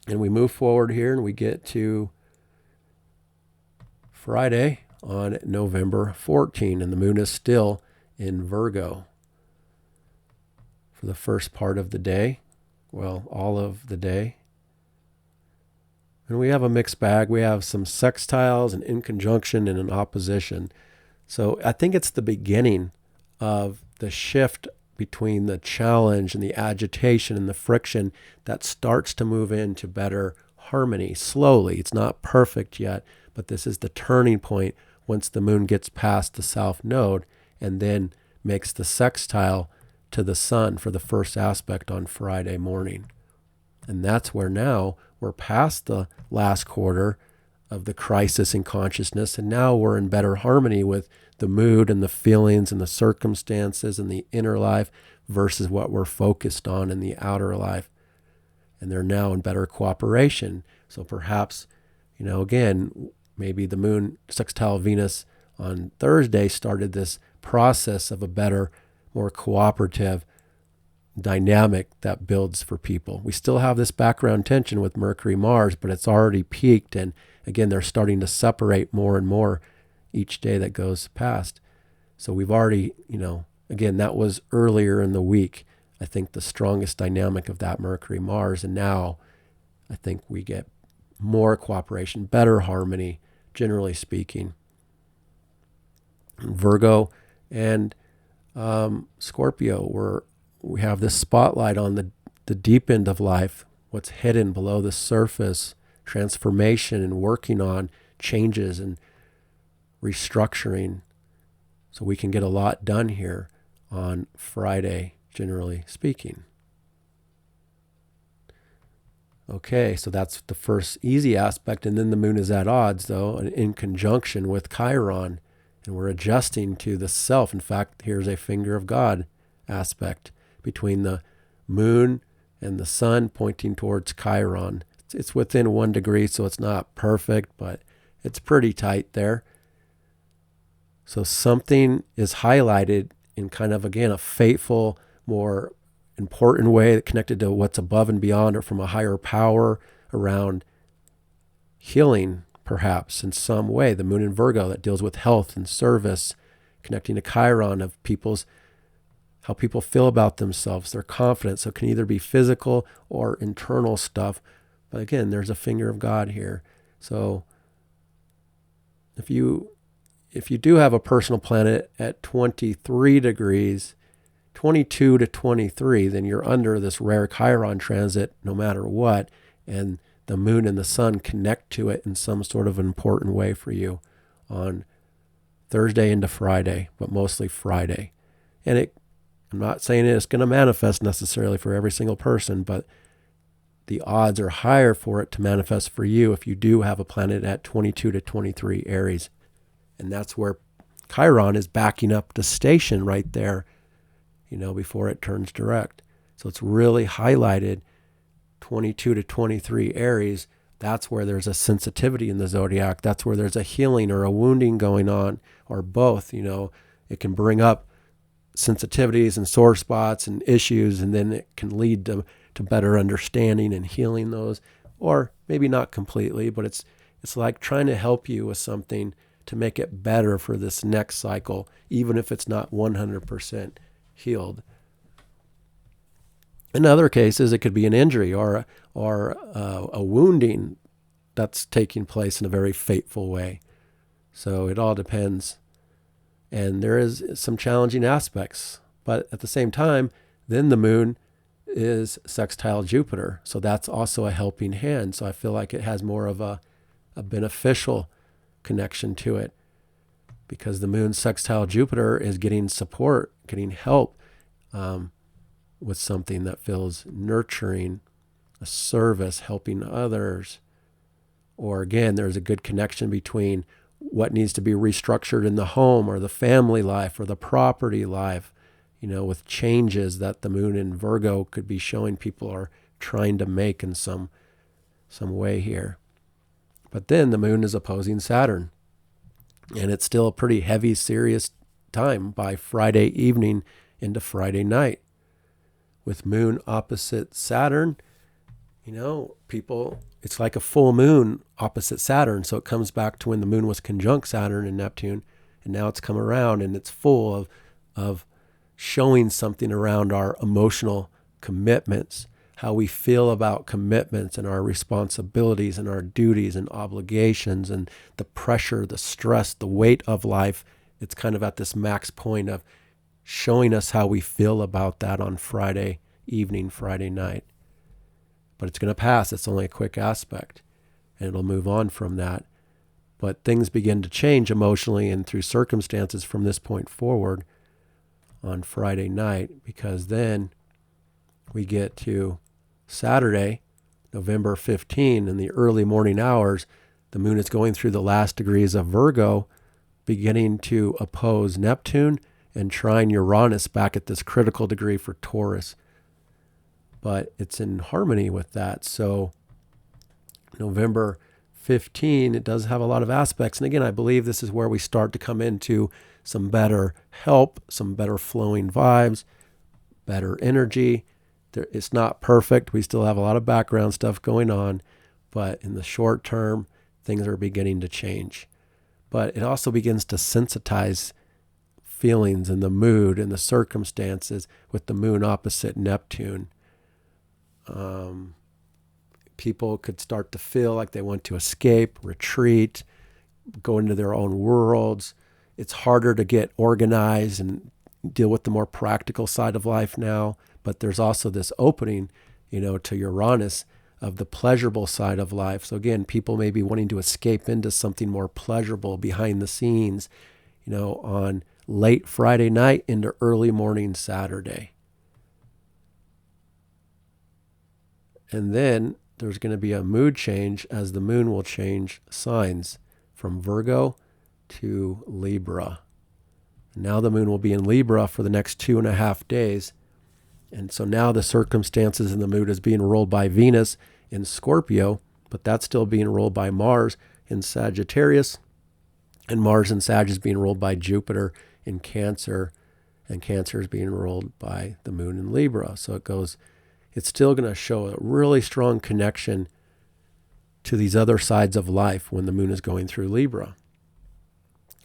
And we move forward here and we get to Friday on November 14, and the moon is still in Virgo for the first part of the day. Well, all of the day. And we have a mixed bag. We have some sextiles, an in conjunction, and an opposition. So I think it's the beginning of the shift between the challenge and the agitation and the friction that starts to move into better harmony slowly. It's not perfect yet, but this is the turning point once the moon gets past the south node and then makes the sextile to the sun for the first aspect on Friday morning. And that's where now we're past the last quarter of the crisis in consciousness, and now we're in better harmony with the mood and the feelings and the circumstances and the inner life versus what we're focused on in the outer life. And they're now in better cooperation. So perhaps, again, maybe the moon sextile Venus on Thursday started this process of a better, more cooperative dynamic that builds for people. We still have this background tension with Mercury, Mars, but it's already peaked. And again, they're starting to separate more and more each day that goes past. So we've already, again, that was earlier in the week, I think the strongest dynamic of that Mercury, Mars. And now I think we get more cooperation, better harmony, generally speaking. Virgo and Scorpio, we have this spotlight on the deep end of life, what's hidden below the surface, transformation and working on changes and restructuring. So we can get a lot done here on Friday, generally speaking. Okay, so that's the first easy aspect. And then the moon is at odds, though, in conjunction with Chiron. And we're adjusting to the self. In fact, here's a finger of God aspect between the moon and the sun pointing towards Chiron. It's within 1 degree, so it's not perfect, but it's pretty tight there. So something is highlighted in kind of, again, a fateful, more important way connected to what's above and beyond or from a higher power around healing, perhaps in some way. The moon in Virgo that deals with health and service, connecting to Chiron of how people feel about themselves, their confidence. So it can either be physical or internal stuff. But again, there's a finger of God here. So if you do have a personal planet at 23 degrees, 22 to 23, then you're under this rare Chiron transit no matter what, and the moon and the sun connect to it in some sort of important way for you on Thursday into Friday, but mostly Friday. And I'm not saying it's going to manifest necessarily for every single person, but the odds are higher for it to manifest for you if you do have a planet at 22 to 23 Aries. And that's where Chiron is backing up the station right there, before it turns direct. So it's really highlighted 22 to 23 Aries. That's where there's a sensitivity in the zodiac. That's where there's a healing or a wounding going on, or both. It can bring up sensitivities and sore spots and issues, and then it can lead to better understanding and healing those, or maybe not completely, but it's like trying to help you with something to make it better for this next cycle, even if it's not 100% healed. In other cases, it could be an injury or a wounding that's taking place in a very fateful way. So it all depends. And there is some challenging aspects. But at the same time, then the moon is sextile Jupiter. So that's also a helping hand. So I feel like it has more of a beneficial connection to it, because the moon sextile Jupiter is getting support, getting help with something that feels nurturing, a service, helping others. Or again, there's a good connection between what needs to be restructured in the home or the family life or the property life, with changes that the moon in Virgo could be showing people are trying to make in some way here. But then the moon is opposing Saturn, and it's still a pretty heavy, serious time by Friday evening into Friday night. With moon opposite Saturn, people, it's like a full moon opposite Saturn. So it comes back to when the moon was conjunct Saturn and Neptune, and now it's come around and it's full of showing something around our emotional commitments, how we feel about commitments and our responsibilities and our duties and obligations and the pressure, the stress, the weight of life. It's kind of at this max point of showing us how we feel about that on Friday evening, Friday night. But it's going to pass. It's only a quick aspect, and it'll move on from that. But things begin to change emotionally and through circumstances from this point forward on Friday night, because then we get to Saturday, November 15, in the early morning hours. The moon is going through the last degrees of Virgo, beginning to oppose Neptune and trine Uranus back at this critical degree for Taurus. But it's in harmony with that. So November 15, it does have a lot of aspects. And again, I believe this is where we start to come into some better help, some better flowing vibes, better energy. It's not perfect. We still have a lot of background stuff going on. But in the short term, things are beginning to change. But it also begins to sensitize feelings and the mood and the circumstances with the moon opposite Neptune. People could start to feel like they want to escape, retreat, go into their own worlds. It's harder to get organized and deal with the more practical side of life now. But there's also this opening, to Uranus of the pleasurable side of life. So again, people may be wanting to escape into something more pleasurable behind the scenes, on late Friday night into early morning Saturday. And then there's going to be a mood change as the moon will change signs from Virgo to Libra. Now the moon will be in Libra for the next 2.5 days. And so now the circumstances in the mood is being ruled by Venus in Scorpio, but that's still being ruled by Mars in Sagittarius. And Mars in Sag is being ruled by Jupiter in Cancer, and Cancer is being ruled by the moon in Libra. So it's still going to show a really strong connection to these other sides of life when the moon is going through Libra,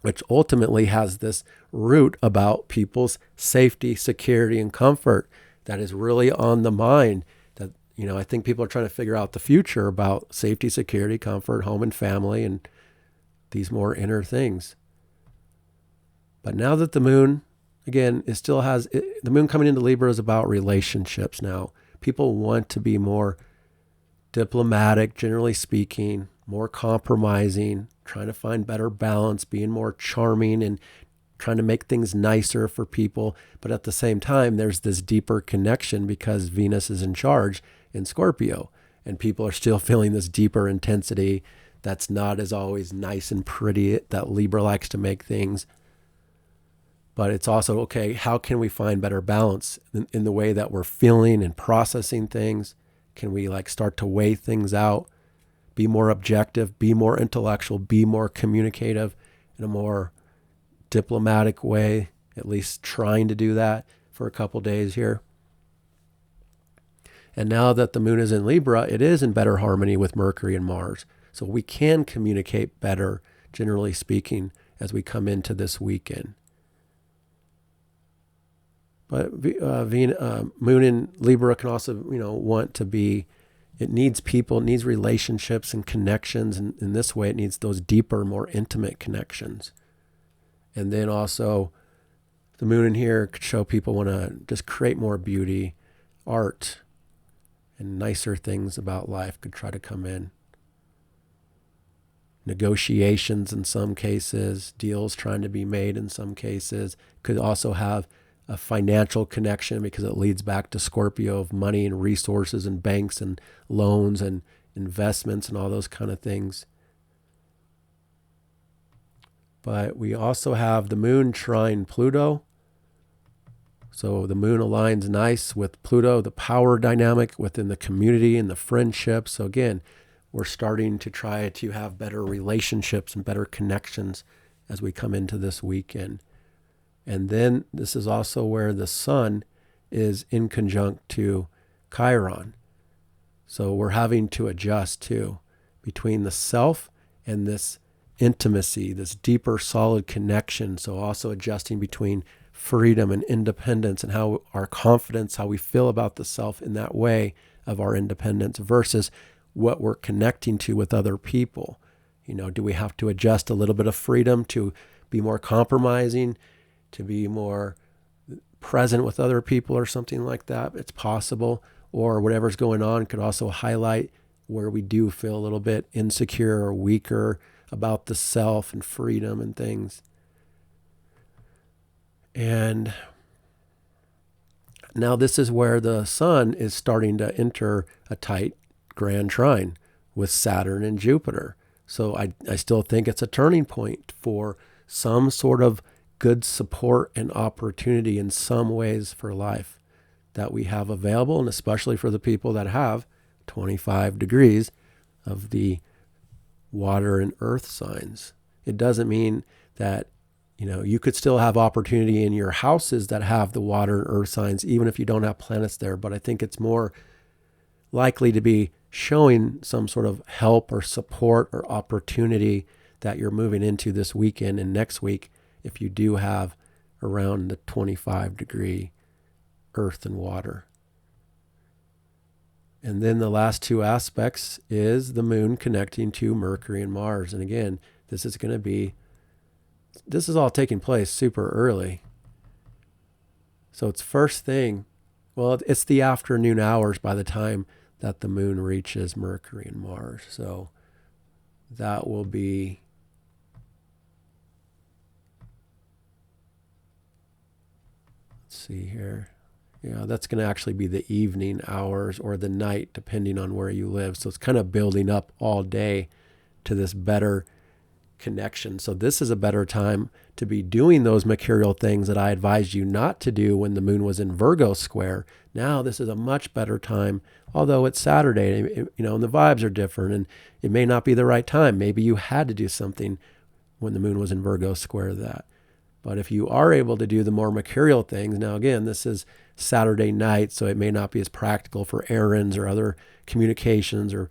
which ultimately has this root about people's safety, security, and comfort that is really on the mind. That, I think people are trying to figure out the future about safety, security, comfort, home and family, and these more inner things. But now that the moon, again, the moon coming into Libra is about relationships now. People want to be more diplomatic, generally speaking, more compromising, trying to find better balance, being more charming and trying to make things nicer for people. But at the same time, there's this deeper connection because Venus is in charge in Scorpio, and people are still feeling this deeper intensity that's not as always nice and pretty that Libra likes to make things. But it's also, okay, how can we find better balance in the way that we're feeling and processing things? Can we start to weigh things out, be more objective, be more intellectual, be more communicative in a more diplomatic way, at least trying to do that for a couple days here. And now that the moon is in Libra, it is in better harmony with Mercury and Mars. So we can communicate better, generally speaking, as we come into this weekend. But moon in Libra can also, want to be, it needs people, it needs relationships and connections. And in this way, it needs those deeper, more intimate connections. And then also, the moon in here could show people want to just create more beauty, art, and nicer things about life could try to come in. Negotiations in some cases, deals trying to be made in some cases, could also have a financial connection because it leads back to Scorpio of money and resources and banks and loans and investments and all those kind of things. But we also have the moon trine Pluto. So the moon aligns nice with Pluto, the power dynamic within the community and the friendship. So again, we're starting to try to have better relationships and better connections as we come into this weekend. And then this is also where the sun is in conjunct to Chiron. So we're having to adjust too between the self and this intimacy, this deeper, solid connection. So also adjusting between freedom and independence and how our confidence, how we feel about the self in that way of our independence versus what we're connecting to with other people. Do we have to adjust a little bit of freedom to be more compromising, to be more present with other people or something like that? It's possible. Or whatever's going on could also highlight where we do feel a little bit insecure or weaker about the self and freedom and things. And now this is where the sun is starting to enter a tight grand trine with Saturn and Jupiter. So I still think it's a turning point for some sort of good support and opportunity in some ways for life that we have available, and especially for the people that have 25 degrees of the water and earth signs. It doesn't mean that you could still have opportunity in your houses that have the water and earth signs, even if you don't have planets there. But I think it's more likely to be showing some sort of help or support or opportunity that you're moving into this weekend and next week if you do have around the 25 degree earth and water. And then the last two aspects is the moon connecting to Mercury and Mars. And again, this is all taking place super early. So it's first thing, it's the afternoon hours by the time that the moon reaches Mercury and Mars. So that will be let's see here. that's going to actually be the evening hours or the night, depending on where you live. So it's kind of building up all day to this better connection. So this is a better time to be doing those mercurial things that I advised you not to do when the moon was in Virgo square. Now this is a much better time, although it's Saturday, and the vibes are different and it may not be the right time. Maybe you had to do something when the moon was in Virgo square that. But if you are able to do the more mercurial things, now again, this is Saturday night, so it may not be as practical for errands or other communications or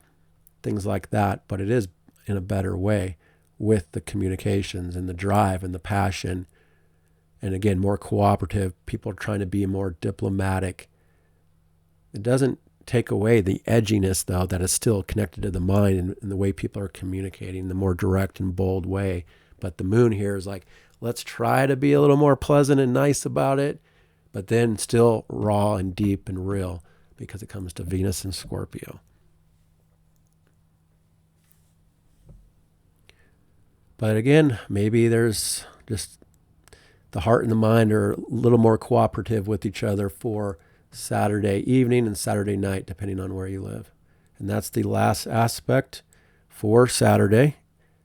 things like that, but it is in a better way with the communications and the drive and the passion. And again, more cooperative, people are trying to be more diplomatic. It doesn't take away the edginess, though, that is still connected to the mind and the way people are communicating, the more direct and bold way. But the moon here is like, let's try to be a little more pleasant and nice about it, but then still raw and deep and real because it comes to Venus and Scorpio. But again, maybe there's just the heart and the mind are a little more cooperative with each other for Saturday evening and Saturday night, depending on where you live. And that's the last aspect for Saturday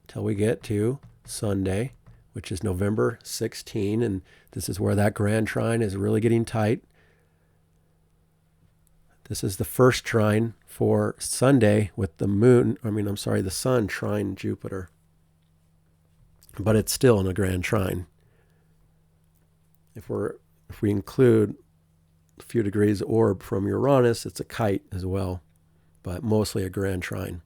till we get to Sunday, which is November 16. And this is where that grand trine is really getting tight. This is the first trine for Sunday with the sun trine Jupiter. But it's still in a grand trine. If we include a few degrees orb from Uranus, it's a kite as well, but mostly a grand trine.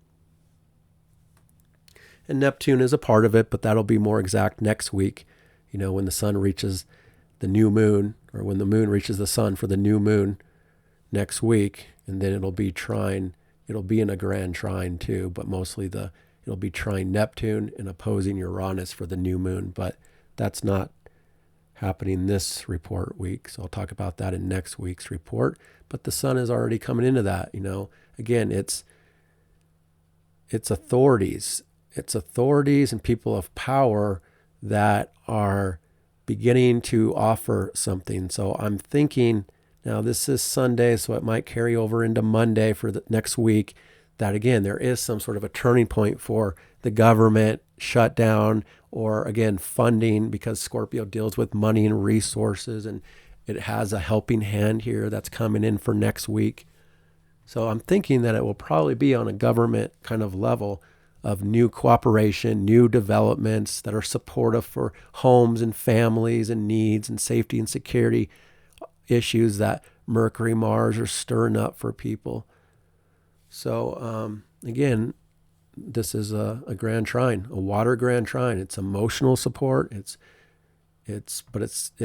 And Neptune is a part of it, but that'll be more exact next week, when the sun reaches the new moon, or when the moon reaches the sun for the new moon next week, and then it'll be in a grand trine too, but mostly it'll be trine Neptune and opposing Uranus for the new moon, but that's not happening this report week. So I'll talk about that in next week's report. But the sun is already coming into that, Again, it's authorities. It's authorities and people of power that are beginning to offer something. So I'm thinking, now this is Sunday, so it might carry over into Monday for the next week, that again, there is some sort of a turning point for the government shutdown or again, funding, because Scorpio deals with money and resources and it has a helping hand here that's coming in for next week. So I'm thinking that it will probably be on a government kind of level of new cooperation, new developments that are supportive for homes and families and needs and safety and security issues that Mercury, Mars are stirring up for people. So again, this is a grand trine, a water grand trine. It's emotional support. It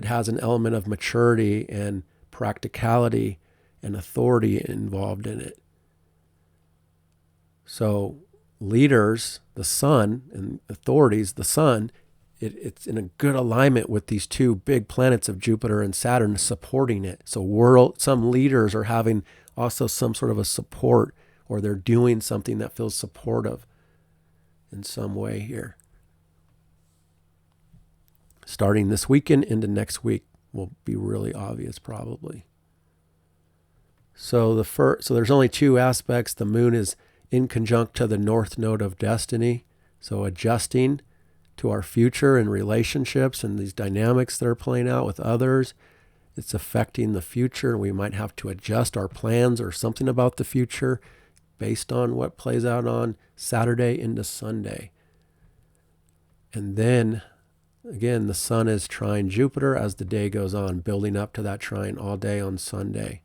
has an element of maturity and practicality and authority involved in it. So leaders, the sun, and authorities, the sun, it's in a good alignment with these two big planets of Jupiter and Saturn supporting it. So some leaders are having also some sort of a support, or they're doing something that feels supportive in some way here. Starting this weekend into next week will be really obvious probably. So there's only two aspects. The moon is in conjunct to the north node of destiny. So adjusting to our future and relationships and these dynamics that are playing out with others. It's affecting the future. We might have to adjust our plans or something about the future based on what plays out on Saturday into Sunday. And then, again, the sun is trine Jupiter as the day goes on, building up to that trine all day on Sunday.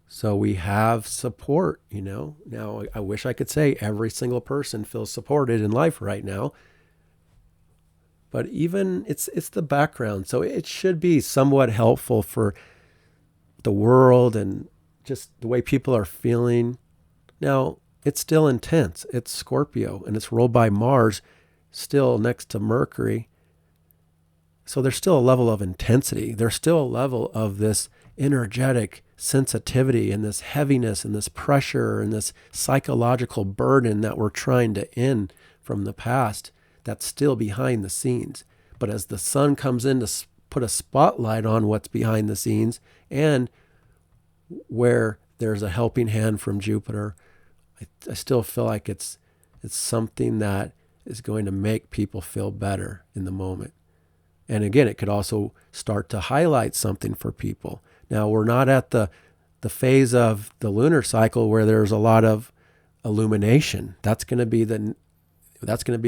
So we have support, Now, I wish I could say every single person feels supported in life right now. But even it's the background. So it should be somewhat helpful for the world and just the way people are feeling. Now, it's still intense. It's Scorpio, and it's ruled by Mars, still next to Mercury. So there's still a level of intensity. There's still a level of this energetic sensitivity and this heaviness and this pressure and this psychological burden that we're trying to end from the past that's still behind the scenes. But as the sun comes in to put a spotlight on what's behind the scenes and where there's a helping hand from Jupiter. I still feel like it's something that is going to make people feel better in the moment. And again, it could also start to highlight something for people. Now, we're not at the phase of the lunar cycle where there's a lot of illumination. That's going to be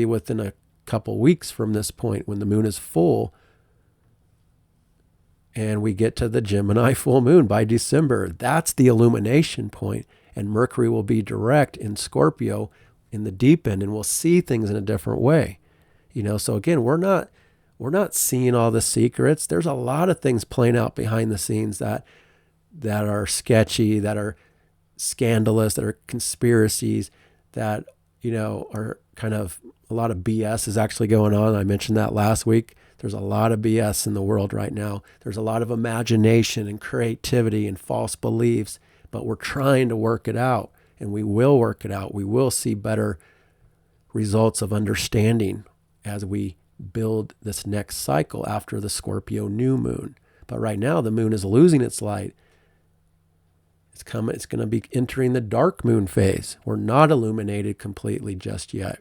within a couple weeks from this point when the moon is full. And we get to the Gemini full moon by December. That's the illumination point. And Mercury will be direct in Scorpio in the deep end, and we'll see things in a different way. So again, we're not seeing all the secrets. There's a lot of things playing out behind the scenes that are sketchy, that are scandalous, that are conspiracies, that, are kind of a lot of BS is actually going on. I mentioned that last week. There's a lot of BS in the world right now. There's a lot of imagination and creativity and false beliefs, but we're trying to work it out, and we will work it out. We will see better results of understanding as we build this next cycle after the Scorpio new moon. But right now, the moon is losing its light. It's going to be entering the dark moon phase. We're not illuminated completely just yet.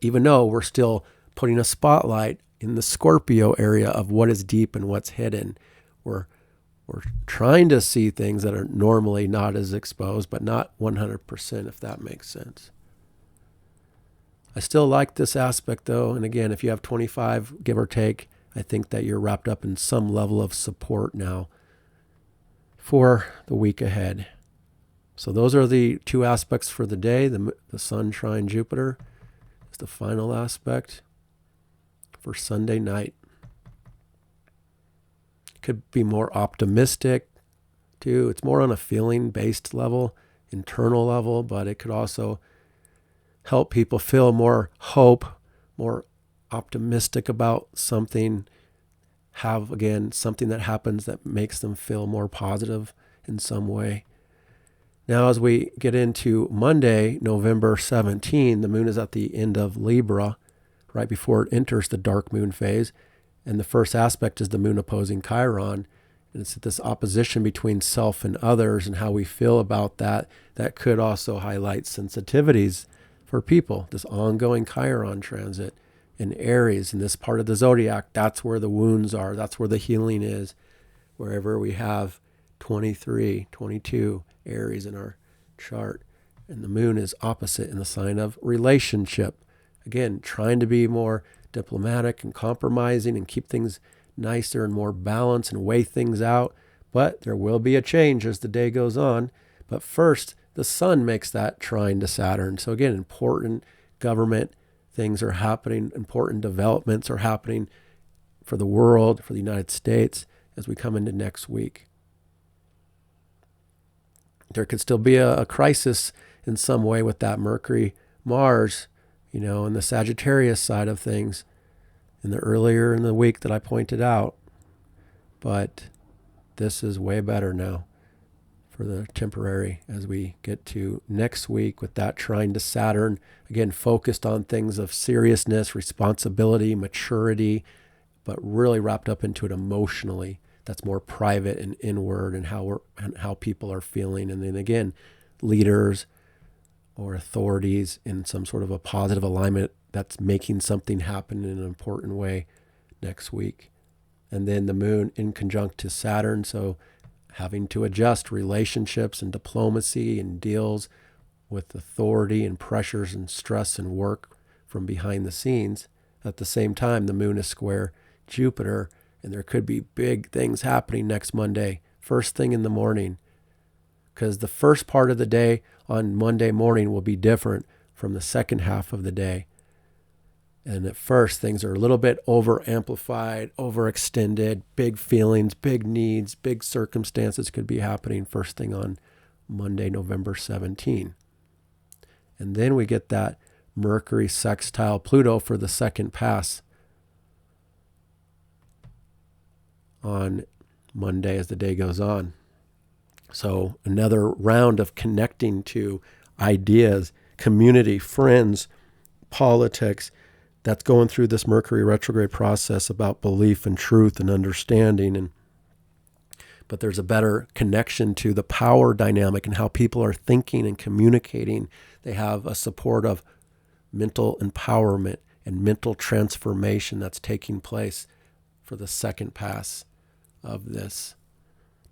Even though we're still putting a spotlight in the Scorpio area of what is deep and what's hidden. We're trying to see things that are normally not as exposed, but not 100%, if that makes sense. I still like this aspect, though. And again, if you have 25, give or take, I think that you're wrapped up in some level of support now for the week ahead. So those are the two aspects for the day. The Sun trine Jupiter is the final aspect for Sunday night. Could be more optimistic too. It's more on a feeling-based level, internal level, but it could also help people feel more hope, more optimistic about something, have, again, something that happens that makes them feel more positive in some way. Now, as we get into Monday, November 17, the moon is at the end of Libra, right before it enters the dark moon phase. And the first aspect is the moon opposing Chiron. And it's this opposition between self and others and how we feel about that. That could also highlight sensitivities for people. This ongoing Chiron transit in Aries, in this part of the zodiac, that's where the wounds are. That's where the healing is. Wherever we have 23, 22 Aries in our chart. And the moon is opposite in the sign of relationship. Again, trying to be more diplomatic and compromising and keep things nicer and more balanced and weigh things out. But there will be a change as the day goes on. But first, the sun makes that trine to Saturn. So again, important government things are happening, important developments are happening for the world, for the United States as we come into next week. There could still be a crisis in some way with that Mercury-Mars, in the Sagittarius side of things earlier in the week that I pointed out. But this is way better now for the temporary as we get to next week with that trine to Saturn. Again, focused on things of seriousness, responsibility, maturity, but really wrapped up into it emotionally. That's more private and inward and how people are feeling. And then again, leaders or authorities in some sort of a positive alignment that's making something happen in an important way next week. And then the moon in conjunct to Saturn, so having to adjust relationships and diplomacy and deals with authority and pressures and stress and work from behind the scenes. At the same time, the moon is square Jupiter, and there could be big things happening next Monday, first thing in the morning, because the first part of the day on Monday morning will be different from the second half of the day. And at first, things are a little bit over-amplified, overextended, big feelings, big needs, big circumstances could be happening first thing on Monday, November 17. And then we get that Mercury sextile Pluto for the second pass on Monday as the day goes on. So another round of connecting to ideas, community, friends, politics, that's going through this Mercury retrograde process about belief and truth and understanding. But there's a better connection to the power dynamic and how people are thinking and communicating. They have a support of mental empowerment and mental transformation that's taking place for the second pass of this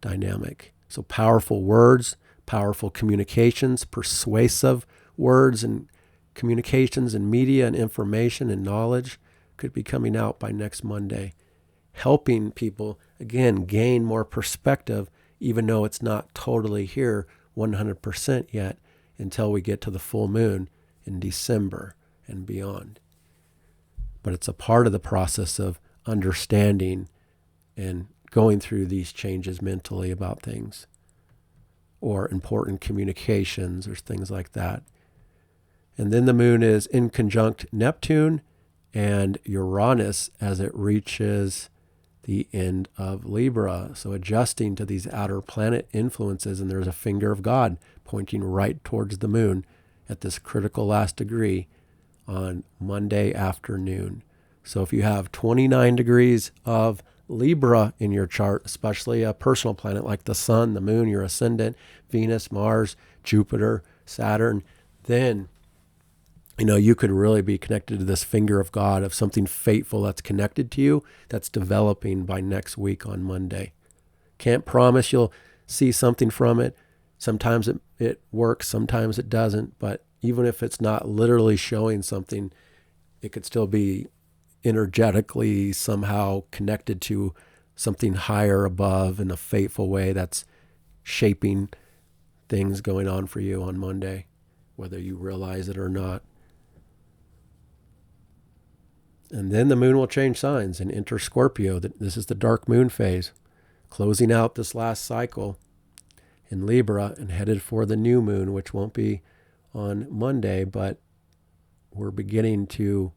dynamic. So powerful words, powerful communications, persuasive words and communications and media and information and knowledge could be coming out by next Monday, helping people, again, gain more perspective, even though it's not totally here 100% yet until we get to the full moon in December and beyond. But it's a part of the process of understanding and going through these changes mentally about things or important communications or things like that. And then the moon is in conjunct Neptune and Uranus as it reaches the end of Libra. So adjusting to these outer planet influences, and there's a finger of God pointing right towards the moon at this critical last degree on Monday afternoon. So if you have 29 degrees of Libra in your chart, especially a personal planet like the sun, the moon, your ascendant, Venus, Mars, Jupiter, Saturn, then you could really be connected to this finger of God of something fateful that's connected to you that's developing by next week on Monday. Can't promise you'll see something from it. Sometimes it works, sometimes it doesn't, but even if it's not literally showing something, it could still be energetically somehow connected to something higher above in a fateful way that's shaping things going on for you on Monday, whether you realize it or not. And then the moon will change signs and enter Scorpio. This is the dark moon phase, closing out this last cycle in Libra and headed for the new moon, which won't be on Monday, but we're beginning to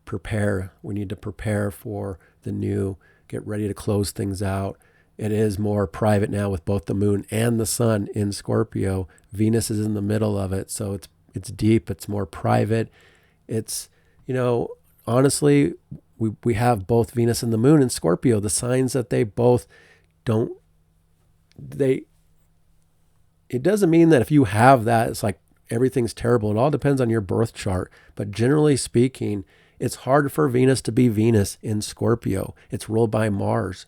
prepare. We need to prepare for the new, get ready to close things out. It is more private now with both the moon and the sun in Scorpio. Venus is in the middle of it, so it's deep, it's more private. It's, honestly, we have both Venus and the moon in Scorpio. The signs that they both don't, it doesn't mean that if you have that, it's like everything's terrible. It all depends on your birth chart. But generally speaking, it's hard for Venus to be Venus in Scorpio. It's ruled by Mars.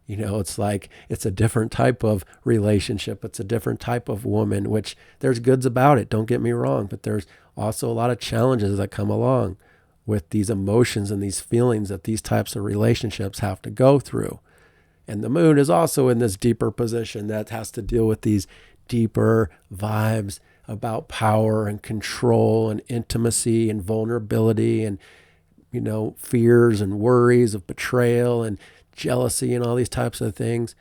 It's like it's a different type of relationship. It's a different type of woman, which there's goods about it. Don't get me wrong. But there's also a lot of challenges that come along with these emotions and these feelings that these types of relationships have to go through. And the moon is also in this deeper position that has to deal with these deeper vibes about power and control and intimacy and vulnerability and, fears and worries of betrayal and jealousy and all these types of things.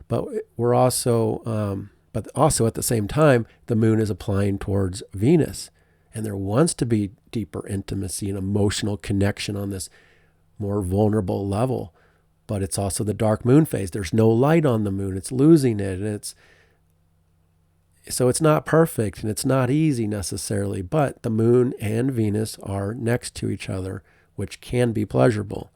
But we're also, at the same time, the moon is applying towards Venus. And there wants to be deeper intimacy and emotional connection on this more vulnerable level. But it's also the dark moon phase. There's no light on the moon. It's losing it. And so it's not perfect and it's not easy necessarily. But the moon and Venus are next to each other, which can be pleasurable.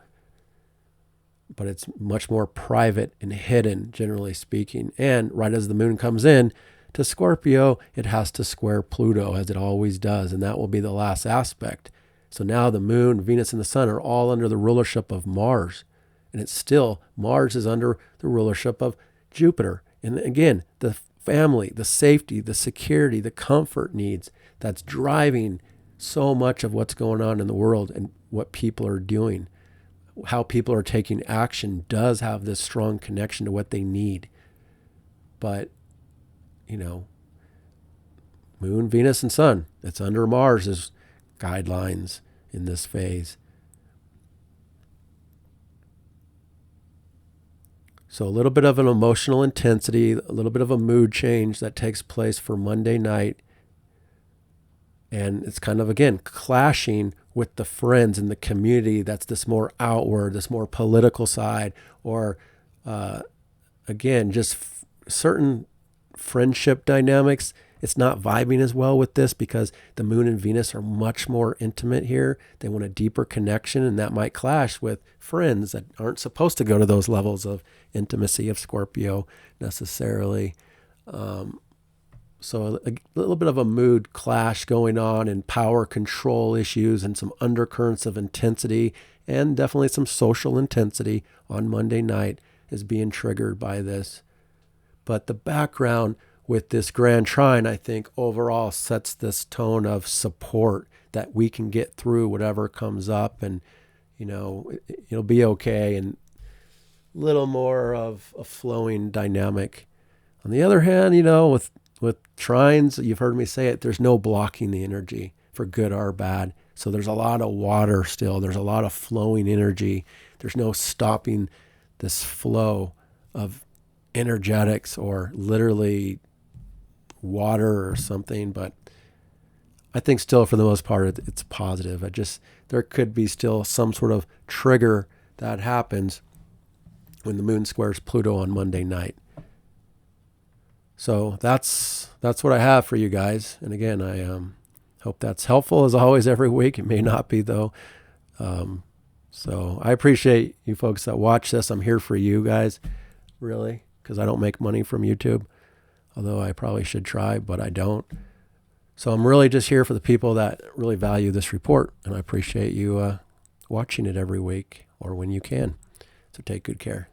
But it's much more private and hidden, generally speaking. And right as the moon comes in to Scorpio, it has to square Pluto, as it always does, and that will be the last aspect. So now the moon, Venus, and the sun are all under the rulership of Mars. And it's still, Mars is under the rulership of Jupiter. And again, the family, the safety, the security, the comfort needs, that's driving so much of what's going on in the world and what people are doing. How people are taking action does have this strong connection to what they need. But moon, Venus, and sun, it's under Mars's guidelines in this phase. So a little bit of an emotional intensity, a little bit of a mood change that takes place for Monday night. And it's kind of, again, clashing with the friends in the community that's this more outward, this more political side, or again, just certain friendship dynamics. it's not vibing as well with this because the moon and Venus are much more intimate here. They want a deeper connection, and that might clash with friends that aren't supposed to go to those levels of intimacy of Scorpio necessarily. So a little bit of a mood clash going on, and power control issues and some undercurrents of intensity, and definitely some social intensity on Monday night is being triggered by this. But the background with this grand trine, I think overall sets this tone of support that we can get through whatever comes up, and it'll be okay, and a little more of a flowing dynamic. On the other hand, with trines, you've heard me say it, there's no blocking the energy for good or bad. So there's a lot of water still. There's a lot of flowing energy. There's no stopping this flow of energetics or literally water or something. But I think still for the most part, it's positive. There could be still some sort of trigger that happens when the moon squares Pluto on Monday night. So that's what I have for you guys. And again, I hope that's helpful as always every week. It may not be though. So I appreciate you folks that watch this. I'm here for you guys, really, because I don't make money from YouTube, although I probably should try, but I don't. So I'm really just here for the people that really value this report, and I appreciate you watching it every week or when you can. So take good care.